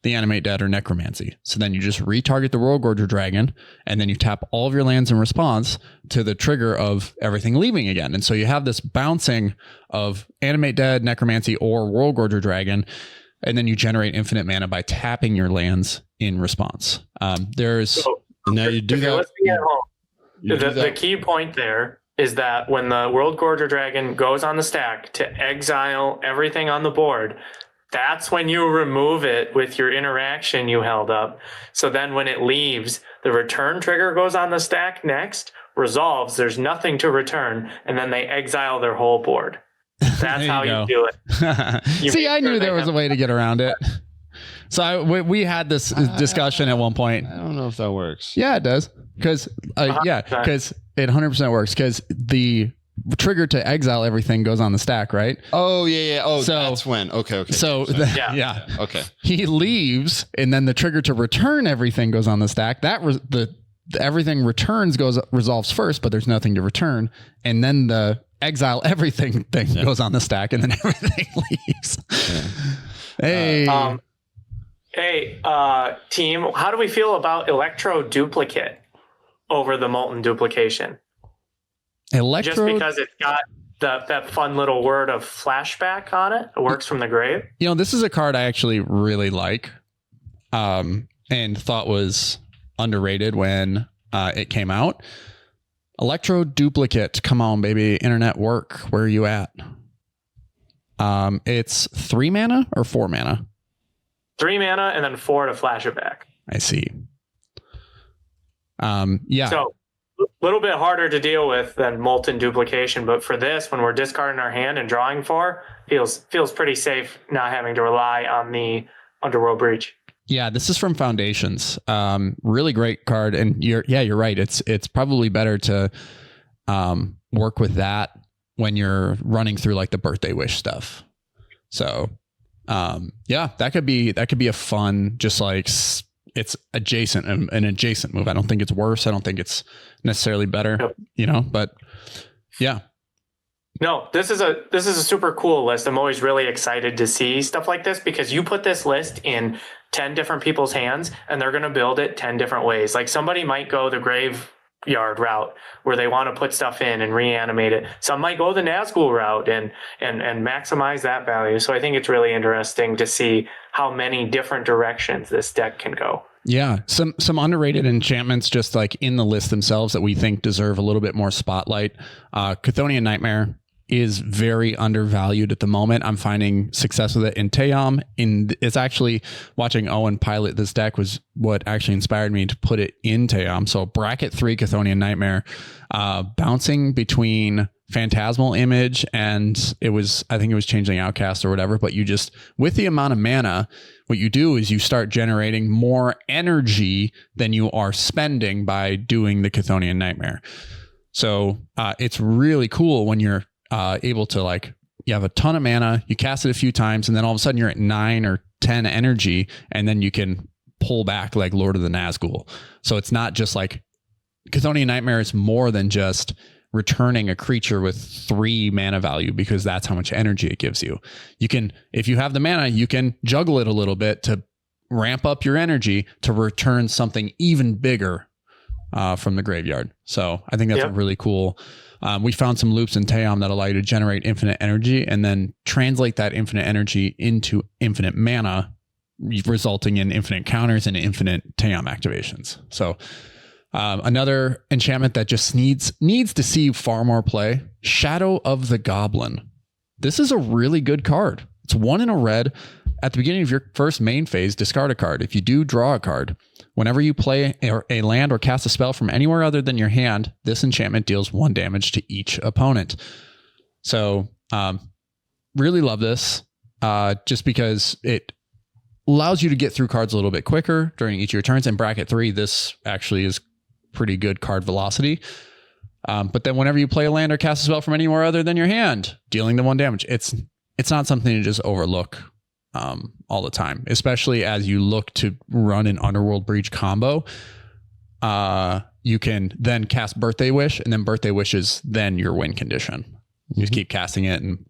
the Animate Dead or Necromancy. So then you just retarget the World Gorger Dragon, and then you tap all of your lands in response to the trigger of everything leaving again. And so you have this bouncing of Animate Dead, Necromancy, or World Gorger Dragon, and then you generate infinite mana by tapping your lands in response. Now you do that. The key point there is that when the World Gorger Dragon goes on the stack to exile everything on the board, that's when you remove it with your interaction you held up. So then when it leaves, the return trigger goes on the stack next, resolves, there's nothing to return, and then they exile their whole board. That's how you do it. See, I knew there was a way to get around it. So we had this discussion at one point. I don't know if that works. Yeah, it does. Because because it 100% works, because the trigger to exile everything goes on the stack, right? Oh yeah. Oh, so that's when. Okay. So yeah. Okay. He leaves, and then the trigger to return everything goes on the stack. Everything returns resolves first, but there's nothing to return, and then the exile everything thing goes on the stack, and then everything leaves. Yeah. Hey, team, how do we feel about Electro Duplicate over the Molten Duplication? Just because it's got that fun little word of flashback on it. It works from the grave. This is a card I actually really like, and thought was underrated when it came out. Electro Duplicate, come on, baby. Internet work. Where are you at? It's 3 mana or 4 mana? 3 mana and then 4 to flash it back. I see. Yeah. So a little bit harder to deal with than Molten Duplication, but for this, when we're discarding our hand and drawing 4, feels pretty safe not having to rely on the Underworld Breach. Yeah, this is from Foundations. Really great card, and you're right. It's probably better to work with that when you're running through like the Birthday Wish stuff. So yeah, that could be a fun, just like it's adjacent, an adjacent move. I don't think it's worse. I don't think it's necessarily better, but yeah. No, this is a super cool list. I'm always really excited to see stuff like this because you put this list in 10 different people's hands and they're going to build it 10 different ways. Like somebody might go the graveyard route where they want to put stuff in and reanimate it. Some might go the Nazgul route and maximize that value. So I think it's really interesting to see how many different directions this deck can go. Yeah, some underrated enchantments just like in the list themselves that we think deserve a little bit more spotlight. Chthonian Nightmare is very undervalued at the moment. I'm finding success with it in Teom. It's actually watching Owen pilot this deck was what actually inspired me to put it in Teom. So bracket 3 Chthonian Nightmare, bouncing between Phantasmal Image and I think it was Changeling Outcast or whatever, but you just, with the amount of mana, what you do is you start generating more energy than you are spending by doing the Chthonian Nightmare. So it's really cool when you're able to, like, you have a ton of mana, you cast it a few times, and then all of a sudden you're at 9 or 10 energy, and then you can pull back like Lord of the Nazgul. So it's not just like Chthonian Nightmare is more than just returning a creature with 3 mana value, because that's how much energy it gives you. You can, if you have the mana, you can juggle it a little bit to ramp up your energy to return something even bigger from the graveyard. So I think that's a really cool. We found some loops in Teom that allow you to generate infinite energy and then translate that infinite energy into infinite mana, resulting in infinite counters and infinite Teom activations. So another enchantment that just needs to see far more play, Shadow of the Goblin. This is a really good card. It's 1 in a red. At the beginning of your first main phase, discard a card. If you do, draw a card. Whenever you play a land or cast a spell from anywhere other than your hand, this enchantment deals 1 damage to each opponent. So really love this just because it allows you to get through cards a little bit quicker during each of your turns. In bracket 3, this actually is pretty good card velocity. But then whenever you play a land or cast a spell from anywhere other than your hand, dealing the 1 damage, it's not something to just overlook all the time, especially as you look to run an Underworld Breach combo. You can then cast Birthday Wish, and then Birthday Wish is then your win condition. You just keep casting it, and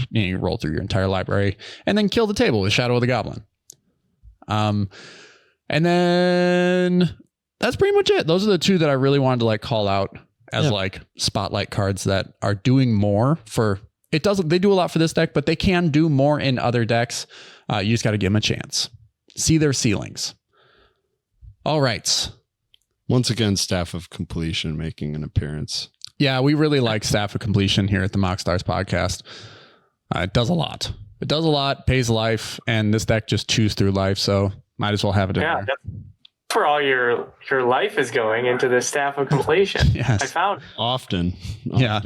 you roll through your entire library, and then kill the table with Shadow of the Goblin. And then that's pretty much it. Those are the 2 that I really wanted to like call out as like spotlight cards that are doing more for. They do a lot for this deck, but they can do more in other decks. You just got to give them a chance. See their ceilings. All right. Once again, Staff of Completion making an appearance. Yeah, we really like Staff of Completion here at the MoxStars podcast. It does a lot. It does a lot, pays life, and this deck just chews through life, so might as well have it in there. That's where all your life is going, into the Staff of Completion. Yes. I found. Often. Yeah.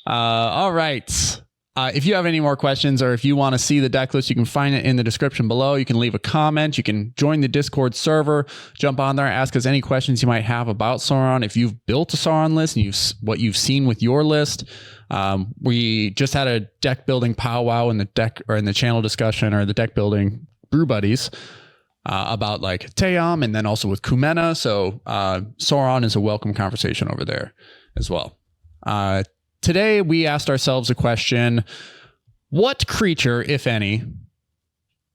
All right. If you have any more questions, or if you want to see the deck list, you can find it in the description below. You can leave a comment. You can join the Discord server, jump on there, ask us any questions you might have about Sauron. If you've built a Sauron list and what you've seen with your list, we just had a deck building powwow in the channel discussion, or the deck building Brew Buddies, about like Teom, and then also with Kumena. So Sauron is a welcome conversation over there as well. Today, we asked ourselves a question: what creature, if any,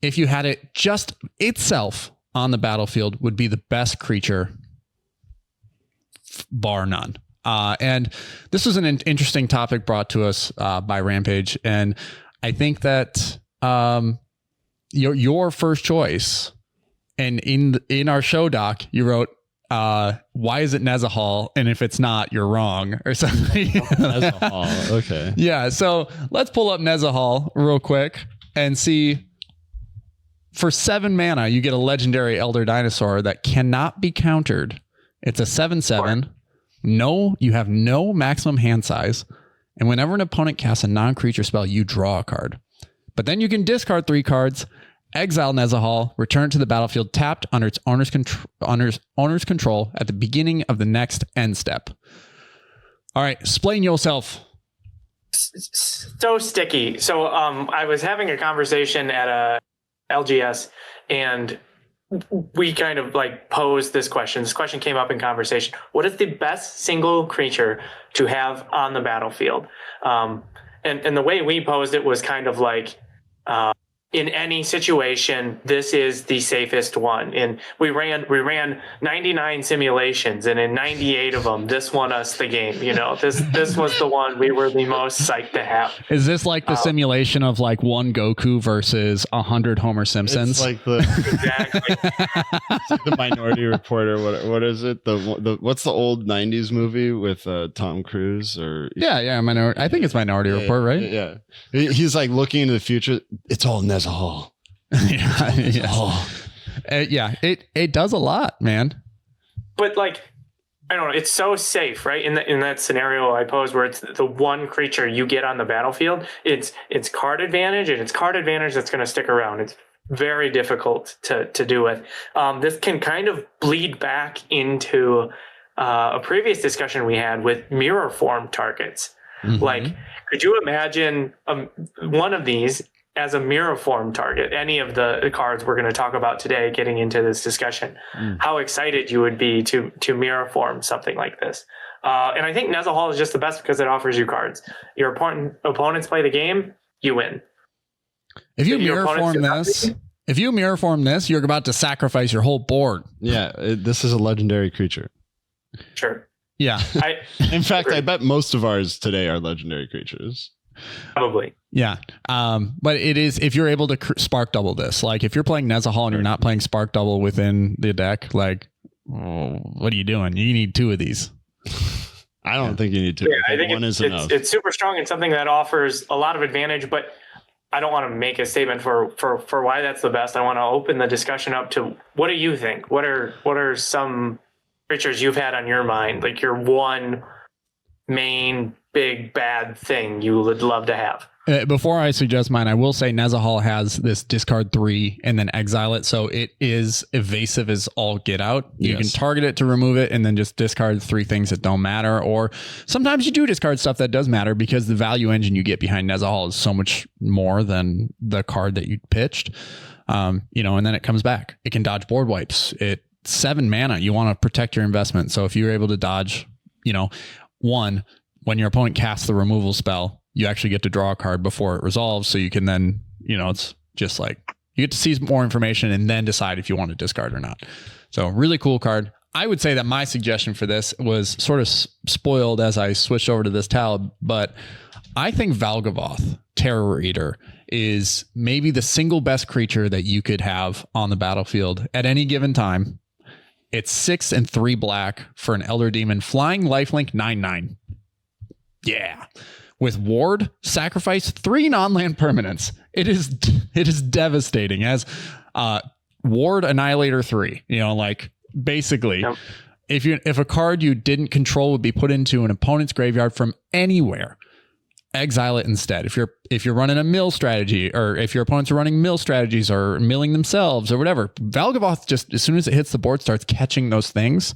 if you had it just itself on the battlefield, would be the best creature, bar none? And this was an interesting topic brought to us by Rampage. And I think that your first choice, and in our show doc, you wrote, why is it Nezahal? And if it's not, you're wrong, or something. Nezahal. Okay. Yeah. So let's pull up Nezahal real quick and see. For 7 mana, you get a legendary Elder Dinosaur that cannot be countered It's a 7/7. No, you have no maximum hand size. And whenever an opponent casts a non-creature spell, you draw a card. But then you can discard 3 cards, exile Nezahal, return it to the battlefield tapped under its owner's control at the beginning of the next end step. All right, explain yourself. So sticky. So I was having a conversation at a LGS, and we kind of like posed this question. This question came up in conversation. What is the best single creature to have on the battlefield? And the way we posed it was kind of like, in any situation, this is the safest one. And we ran 99 simulations, and in 98 of them, this won us the game. You know, this was the one we were the most psyched to have. Is this like the simulation of like one Goku versus 100 Homer Simpsons? It's like the Exactly. it's like the Minority Report, or what is it? The what's the old 90s movie with Tom Cruise? Or Yeah, I think it's Minority Report, right? Yeah. He's like looking into the future. It's all Nezahal. It does a lot, man. But like, I don't know, it's so safe, right? In that scenario I posed, where it's the one creature you get on the battlefield, it's card advantage, and it's card advantage that's going to stick around. It's very difficult to do with. This can kind of bleed back into a previous discussion we had with mirror form targets. Mm-hmm. Like, could you imagine one of these as a mirror form target? Any of the cards we're going to talk about today, getting into this discussion, how excited you would be to mirror form something like this. And I think Nezahal is just the best because it offers you cards. Your opponents play the game, you win. If you mirror form this, you're about to sacrifice your whole board. Yeah, this is a legendary creature. Sure. Yeah. In fact, I bet most of ours today are legendary creatures. Probably. Yeah. But it is, if you're able to spark double this, like if you're playing Nezahal and you're not playing spark double within the deck, like, what are you doing? You need 2 of these. I don't think you need 2. Yeah, I think one is enough. It's super strong and something that offers a lot of advantage, but I don't want to make a statement for why that's the best. I want to open the discussion up to, what do you think? What are some creatures you've had on your mind? Like your one main big bad thing you would love to have? Before I suggest mine, I will say Nezahal has this discard 3 and then exile it. So it is evasive as all get out. You can target it to remove it and then just discard 3 things that don't matter. Or sometimes you do discard stuff that does matter because the value engine you get behind Nezahal is so much more than the card that you pitched. And then it comes back. It can dodge board wipes. It's 7 mana. You want to protect your investment. So if you're able to dodge, 1, when your opponent casts the removal spell, you actually get to draw a card before it resolves. So you can then, it's just like you get to see more information and then decide if you want to discard or not. So really cool card. I would say that my suggestion for this was sort of spoiled as I switched over to this tab, but I think Valgavoth, Terror Eater, is maybe the single best creature that you could have on the battlefield at any given time. It's 6 and 3 black for an Elder Demon, flying lifelink 9/9. Yeah. With Ward, sacrifice 3 non-land permanents. It is devastating. As Ward, Annihilator 3. Basically, yep. If a card you didn't control would be put into an opponent's graveyard from anywhere, exile it instead. If you're running a mill strategy, or if your opponents are running mill strategies or milling themselves or whatever, Valgavoth, just as soon as it hits the board, starts catching those things.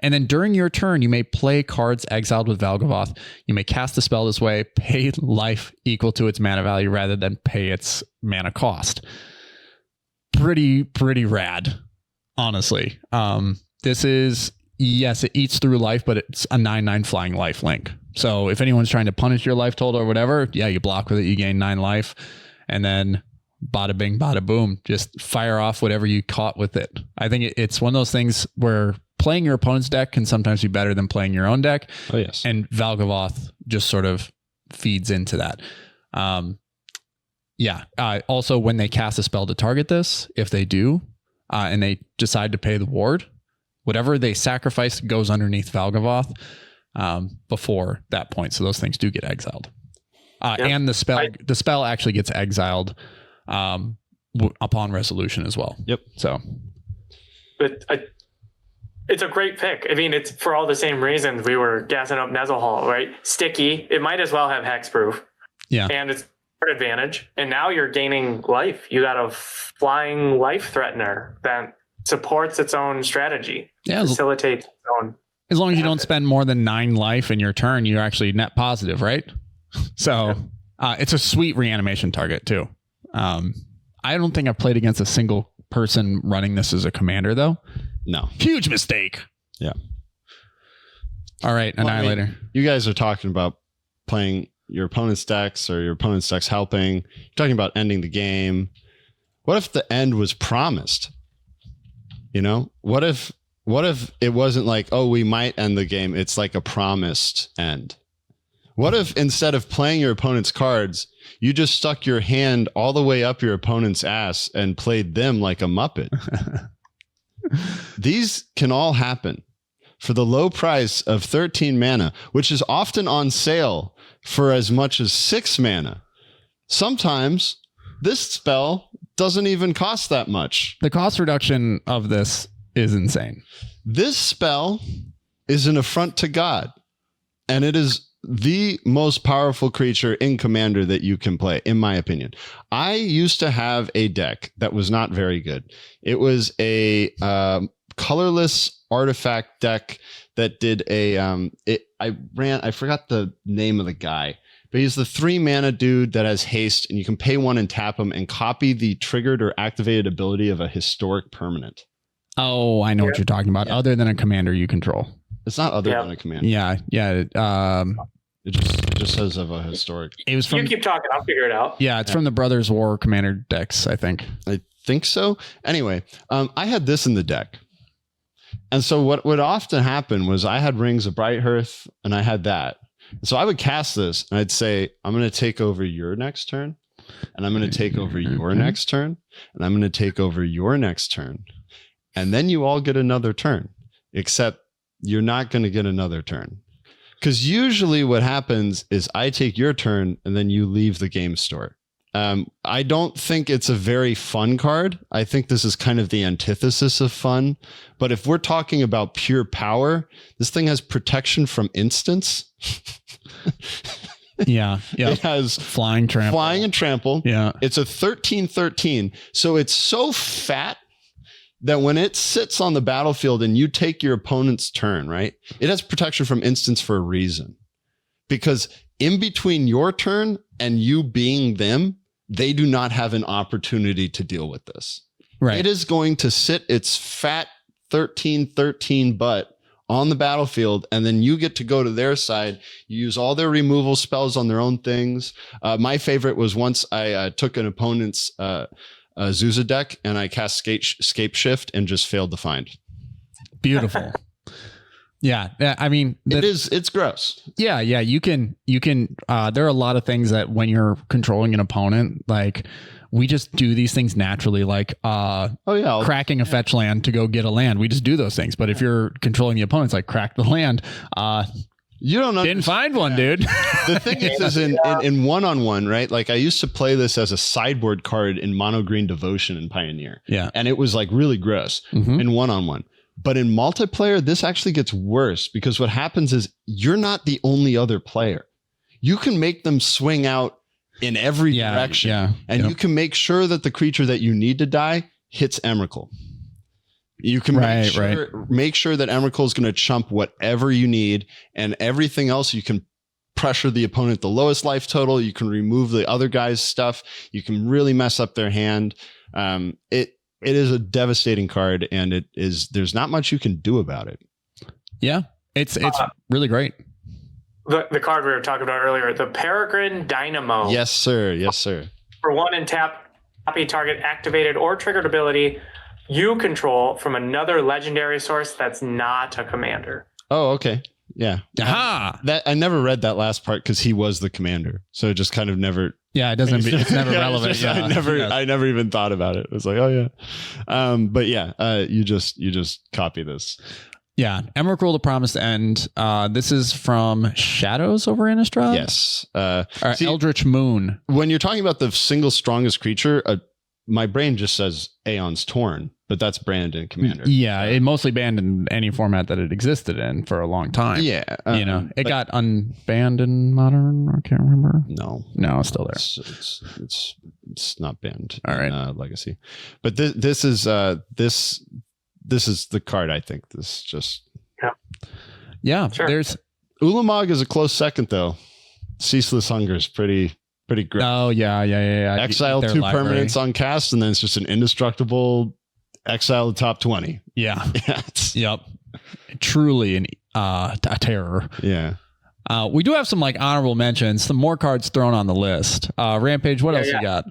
And then during your turn, you may play cards exiled with Valgavoth. You may cast a spell this way, pay life equal to its mana value rather than pay its mana cost. Pretty rad, honestly. This is, yes, it eats through life, but it's a 9/9 flying life link. So if anyone's trying to punish your life total or whatever, yeah, you block with it, you gain 9 life, and then bada bing, bada boom, just fire off whatever you caught with it. I think it's one of those things where playing your opponent's deck can sometimes be better than playing your own deck. Oh, yes. And Valgavoth just sort of feeds into that. Also, when they cast a spell to target this, if they do, and they decide to pay the ward, whatever they sacrifice goes underneath Valgavoth before that point. So those things do get exiled. And the spell actually gets exiled upon resolution as well. Yep. So, but it's a great pick. I mean, it's for all the same reasons we were gassing up Nezelhall, right? Sticky. It might as well have hexproof. Yeah. And it's advantage. And now you're gaining life. You got a flying life threatener that supports its own strategy. Yeah. Facilitates its own. As long as you don't spend more than 9 life in your turn, you're actually net positive, right? So it's a sweet reanimation target too. I don't think I've played against a single person running this as a commander though. No. Huge mistake. Yeah. All right, Annihilator. I mean, you guys are talking about playing your opponent's decks or your opponent's decks helping. You're talking about ending the game. What if the end was promised? You know, what if it wasn't like, oh, we might end the game. It's like a promised end. What if instead of playing your opponent's cards, you just stuck your hand all the way up your opponent's ass and played them like a Muppet? These can all happen for the low price of 13 mana, which is often on sale for as much as 6 mana. Sometimes this spell doesn't even cost that much. The cost reduction of this is insane. This spell is an affront to God, and it is the most powerful creature in Commander that you can play, in my opinion. I used to have a deck that was not very good. It was a colorless artifact deck that did I forgot the name of the guy, but he's the 3 mana dude that has haste, and you can pay 1 and tap him and copy the triggered or activated ability of a historic permanent. Oh, I know what you're talking about. Yeah. Other than a commander you control. It's not other than a commander. Yeah. It just says of a historic. It was from. You keep talking. I'll figure it out. Yeah, it's from the Brothers War commander decks, I think. I think so. Anyway, I had this in the deck. And so what would often happen was I had Rings of Brighthearth and I had that. So I would cast this and I'd say, I'm going to take over your next turn. And I'm going to take over your next turn. And I'm going to take over your next turn. And then you all get another turn, except you're not going to get another turn. Because usually what happens is I take your turn and then you leave the game store. I don't think it's a very fun card. I think this is kind of the antithesis of fun. But if we're talking about pure power, this thing has protection from instants. Yeah. It has flying and trample. Yeah. It's a 13/13. So it's so fat that when it sits on the battlefield and you take your opponent's turn, right? It has protection from instants for a reason. Because in between your turn and you being them, they do not have an opportunity to deal with this. Right. It is going to sit its fat 13/13 butt on the battlefield, and then you get to go to their side. You use all their removal spells on their own things. My favorite was once I took an opponent's Zuza deck and I cast Scape Shift and just failed to find. Beautiful. Yeah. I mean, it's gross. Yeah. You can, there are a lot of things that when you're controlling an opponent, like we just do these things naturally, like, cracking a fetch land to go get a land. We just do those things. But if you're controlling the opponents, like crack the land, you don't didn't find one, dude. The thing is in one-on-one, right? Like I used to play this as a sideboard card in Mono Green Devotion and Pioneer. Yeah. And it was like really gross in one-on-one. But in multiplayer, this actually gets worse because what happens is you're not the only other player. You can make them swing out in every direction. Yeah. And you can make sure that the creature that you need to die hits Emrakul. You can make sure that Emrakul is going to chump whatever you need, and everything else you can pressure the opponent the lowest life total. You can remove the other guy's stuff. You can really mess up their hand. It is a devastating card, and there's not much you can do about it. Yeah, it's really great. The card we were talking about earlier, the Peregrine Dynamo. Yes, sir. Yes, sir. For 1 and tap, copy target activated or triggered ability you control from another legendary source that's not a commander. Oh, okay. Yeah. Aha! I never read that last part because he was the commander. So it just kind of never. Yeah, it's never relevant. I never even thought about it. It was like, oh yeah. But yeah, you just copy this. Yeah. Emrakul, the Promised End. This is from Shadows over Innistrad? Yes. See, Eldritch Moon. When you're talking about the single strongest creature, my brain just says Aeon's Torn. but that's banned in Commander. Yeah, it mostly banned in any format that it existed in for a long time. Yeah, it got unbanned in Modern. I can't remember. No, it's still there. It's not banned. All right, Legacy, but this is the card. I think this just yeah. Sure. There's Ulamog is a close second though. Ceaseless Hunger is pretty great. Oh yeah. Exile Their 2 library. permanents on cast, and then it's just an indestructible exile the top 20. Yeah. Yep. Truly a terror. Yeah. We do have some like honorable mentions, some more cards thrown on the list. Rampage, what else you got?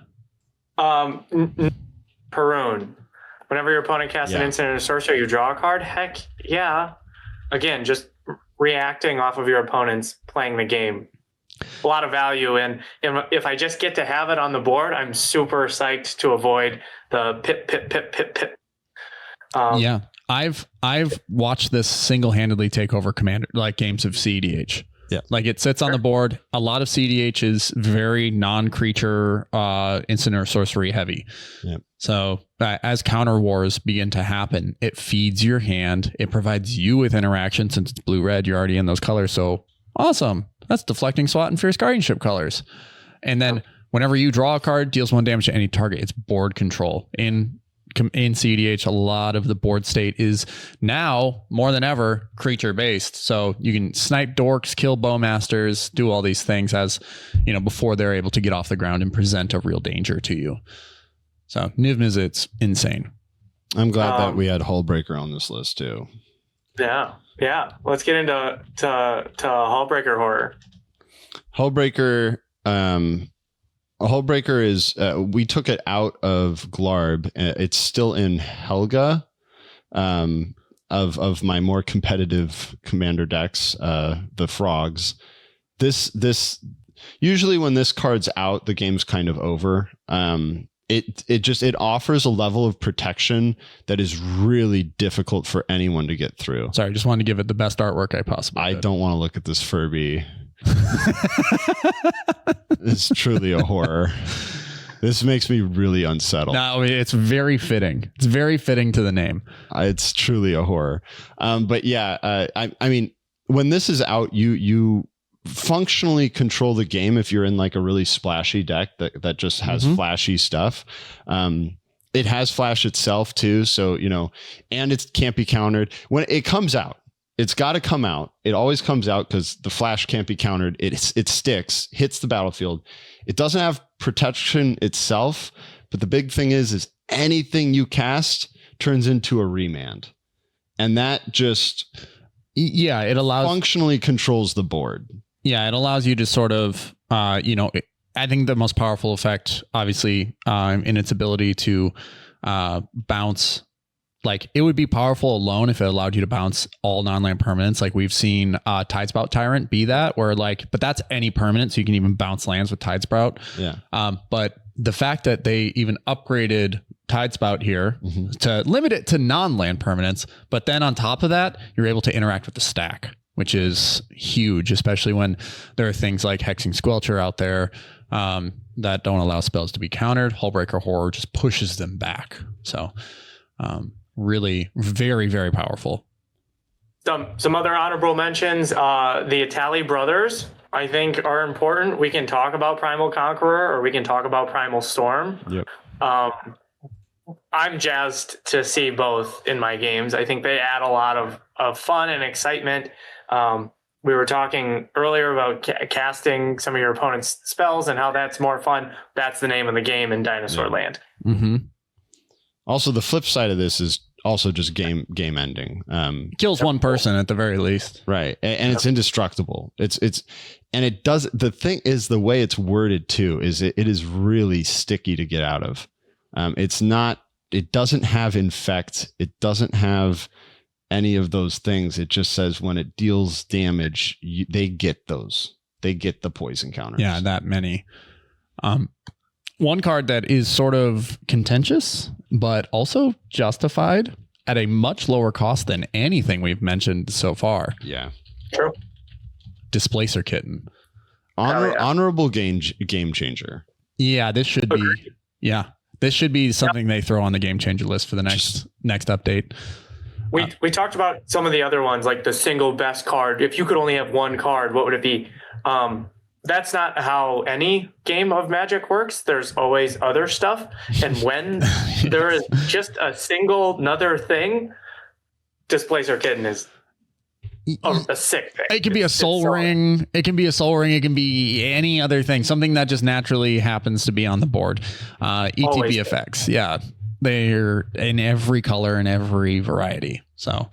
Perun. Whenever your opponent casts an instant or sorcery, you draw a card. Heck yeah. Again, just reacting off of your opponents playing the game. A lot of value in if I just get to have it on the board, I'm super psyched to avoid the pip. Yeah. I've watched this single-handedly take over commander like games of cEDH. Yeah. Like it sits on the board. A lot of cEDH is very non-creature instant or sorcery heavy. Yeah. So as counter wars begin to happen, it feeds your hand. It provides you with interaction since it's blue-red. You're already in those colors. So awesome. That's deflecting SWAT and Fierce Guardianship colors. And then whenever you draw a card, deals 1 damage to any target. It's board control. In cEDH, a lot of the board state is now more than ever creature based. So you can snipe dorks, kill bowmasters, do all these things as before they're able to get off the ground and present a real danger to you. So Niv Mizzet's insane. I'm glad that we had Hullbreaker on this list too. Yeah. Let's get into Hullbreaker horror. Hullbreaker. Hullbreaker is we took it out of Glarb. It's still in Helga of my more competitive commander decks, the frogs. This usually when this card's out, the game's kind of over. It offers a level of protection that is really difficult for anyone to get through. Sorry, I just wanted to give it the best artwork I possibly could. Don't want to look at this Furby. It's truly a horror. This makes me really unsettled. No, it's very fitting. It's very fitting to the name. It's truly a horror. But yeah, I mean, when this is out, you functionally control the game if you're in like a really splashy deck that just has flashy stuff. It has flash itself too, so and it can't be countered when it comes out. It's got to come out. It always comes out because the flash can't be countered. It sticks, hits the battlefield. It doesn't have protection itself, but the big thing is anything you cast turns into a remand, and that just it allows functionally controls the board. Yeah, it allows you to sort of I think the most powerful effect, obviously, in its ability to bounce. Like it would be powerful alone if it allowed you to bounce all non-land permanents. Like we've seen Tidespout Tyrant be that, where but that's any permanent, so you can even bounce lands with Tidespout. Yeah. But the fact that they even upgraded Tidespout here to limit it to non-land permanents, but then on top of that, you're able to interact with the stack, which is huge, especially when there are things like Hexing Squelcher out there that don't allow spells to be countered. Hullbreaker Horror just pushes them back. So really very, very powerful. Some other honorable mentions. The Atali brothers, I think, are important. We can talk about Primal Conqueror or we can talk about Primal Storm. Yep. I'm jazzed to see both in my games. I think they add a lot of fun and excitement. We were talking earlier about casting some of your opponent's spells and how that's more fun. That's the name of the game in Dinosaur Land. Mm-hmm. Also, the flip side of this is also just game ending. Kills one person at the very least, right? And it's indestructible. And it does. The thing is, the way it's worded too is it is really sticky to get out of. It's not. It doesn't have infect. It doesn't have any of those things. It just says when it deals damage, they get those. They get the poison counters. Yeah, that many. One card that is sort of contentious, but also justified at a much lower cost than anything we've mentioned so far. Yeah. True. Displacer Kitten. Honorable game changer. Yeah, this should be. Yeah. This should be something they throw on the game changer list for the next update. We talked about some of the other ones, like the single best card. If you could only have one card, what would it be? That's not how any game of Magic works. There's always other stuff. And when there is just a single another thing, Displacer Kitten is a sick pick. It can be a soul ring. It can be a soul ring. It can be any other thing. Something that just naturally happens to be on the board. ETB effects. Yeah. They're in every color and every variety. So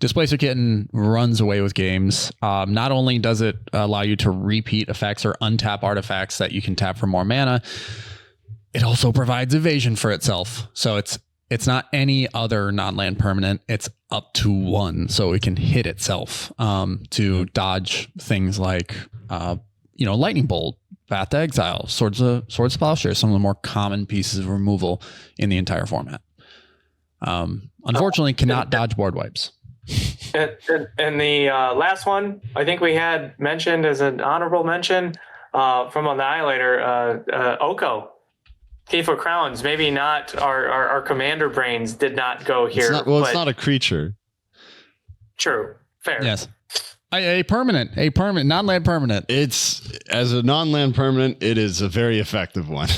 Displacer Kitten runs away with games. Not only does it allow you to repeat effects or untap artifacts that you can tap for more mana, it also provides evasion for itself. So it's not any other non-land permanent. It's up to 1, so it can hit itself to dodge things like Lightning Bolt, Path to Exile, Swords of Plowshare, some of the more common pieces of removal in the entire format. Unfortunately, cannot dodge board wipes. And the last one I think we had mentioned as an honorable mention from Annihilator, Oko, Thief of Crowns. Maybe not our commander brains did not go here. It's not a creature. True. Fair. Yes. A permanent, non-land permanent. It's, as a non-land permanent, it is a very effective one.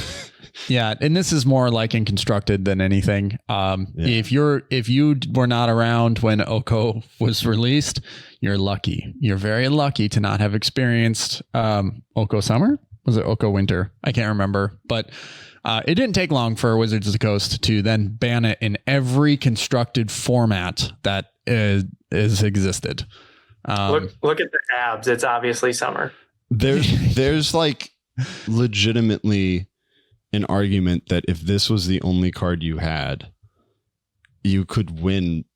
Yeah, and this is more like in constructed than anything. If you were not around when Oko was released, you're lucky. You're very lucky to not have experienced Oko Summer. Was it Oko Winter? I can't remember, but it didn't take long for Wizards of the Coast to then ban it in every constructed format that is existed. Look at the abs. It's obviously summer. There's like legitimately an argument that if this was the only card you had, you could win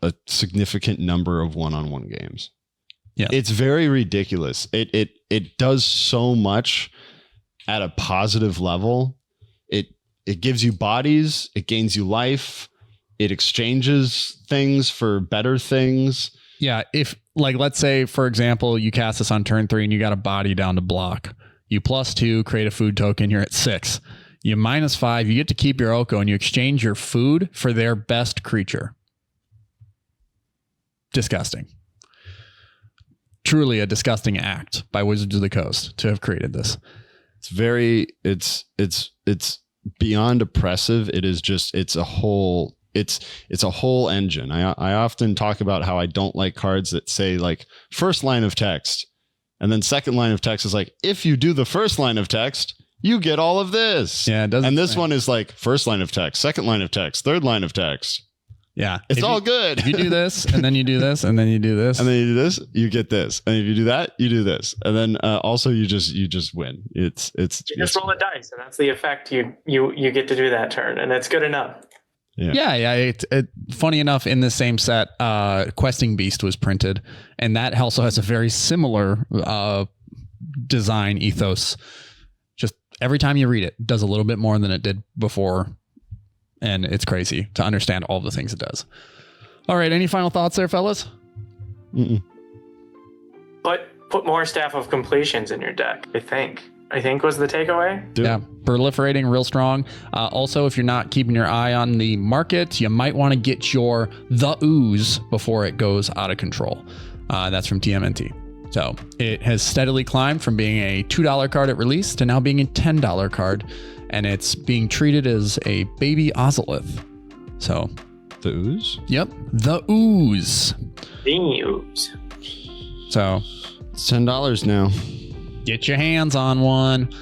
a significant number of one-on-one games. Yeah, it's very ridiculous. It does so much at a positive level. It gives you bodies. It gains you life. It exchanges things for better things. Yeah, if let's say, for example, you cast this on turn 3 and you got a body down to block. You +2, create a food token, you're at 6. You -5, you get to keep your Oko and you exchange your food for their best creature. Disgusting. Truly a disgusting act by Wizards of the Coast to have created this. It's beyond oppressive. It is just, it's a whole engine. I often talk about how I don't like cards that say like first line of text and then second line of text is like, if you do the first line of text, you get all of this. Yeah, it doesn't. And this one is like first line of text, second line of text, third line of text. Yeah, it's all good. If you do this, and then you do this, and then you do this, and then you do this, you get this, and if you do that, you do this, and then also you just win. It's just roll the dice, and that's the effect you get to do that turn, and it's good enough. Yeah. Funny enough, in the same set, Questing Beast was printed, and that also has a very similar design ethos. Just every time you read it, it does a little bit more than it did before. And it's crazy to understand all the things it does. All right. Any final thoughts there, fellas? Put more Staff of Completions in your deck, I think was the takeaway. Yeah. Proliferating real strong. Also, if you're not keeping your eye on the market, you might want to get the Ooze before it goes out of control. That's from TMNT. So it has steadily climbed from being a $2 card at release to now being a $10 card. And it's being treated as a baby Ozolith. So the Ooze? Yep. The Ooze. The Ooze. So it's $10 now. Get your hands on one.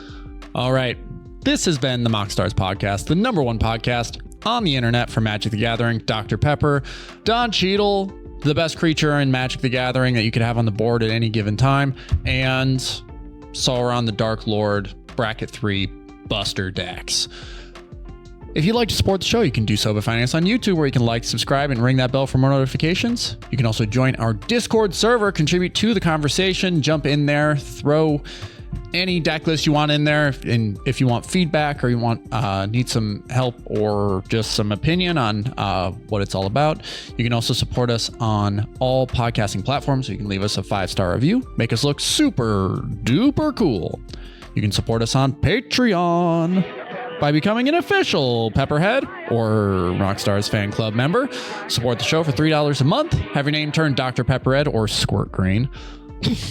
All right. This has been the MoxStars podcast, the #1 podcast on the internet for Magic the Gathering. Dr. Pepper, Don Cheadle, the best creature in Magic the Gathering that you could have on the board at any given time, and Sauron the Dark Lord, bracket 3, Buster Decks. If you'd like to support the show, you can do so by finding us on YouTube, where you can like, subscribe, and ring that bell for more notifications. You can also join our Discord server, contribute to the conversation, jump in there, throw any deck list you want in there. And if you want feedback or you want need some help or just some opinion on what it's all about, you can also support us on all podcasting platforms. So you can leave us a 5-star review, make us look super duper cool. You can support us on Patreon. by becoming an official Pepperhead or MoxStars fan club member. Support the show for $3 a month. Have your name turned Dr. Pepperhead or Squirt Green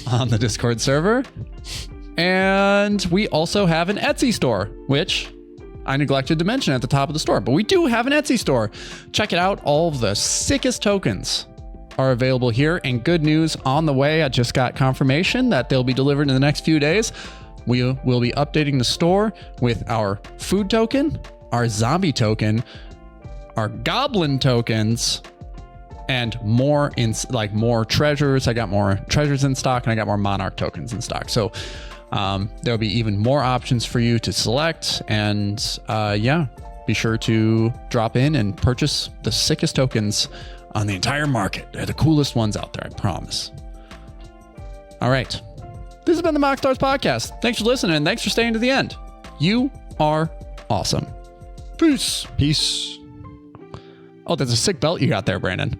on the Discord server. And we also have an Etsy store, which I neglected to mention at the top of the store, but we do have an Etsy store. Check it out. All of the sickest tokens are available here, and good news on the way. I just got confirmation that they'll be delivered in the next few days. We will be updating the store with our food token, our zombie token, our goblin tokens, and more more treasures. I got more treasures in stock, and I got more monarch tokens in stock. So there'll be even more options for you to select. And be sure to drop in and purchase the sickest tokens on the entire market. They're the coolest ones out there, I promise. All right. This has been the MoxStars podcast. Thanks for listening, and thanks for staying to the end. You are awesome. Peace. Peace. Oh, that's a sick belt you got there, Brandon.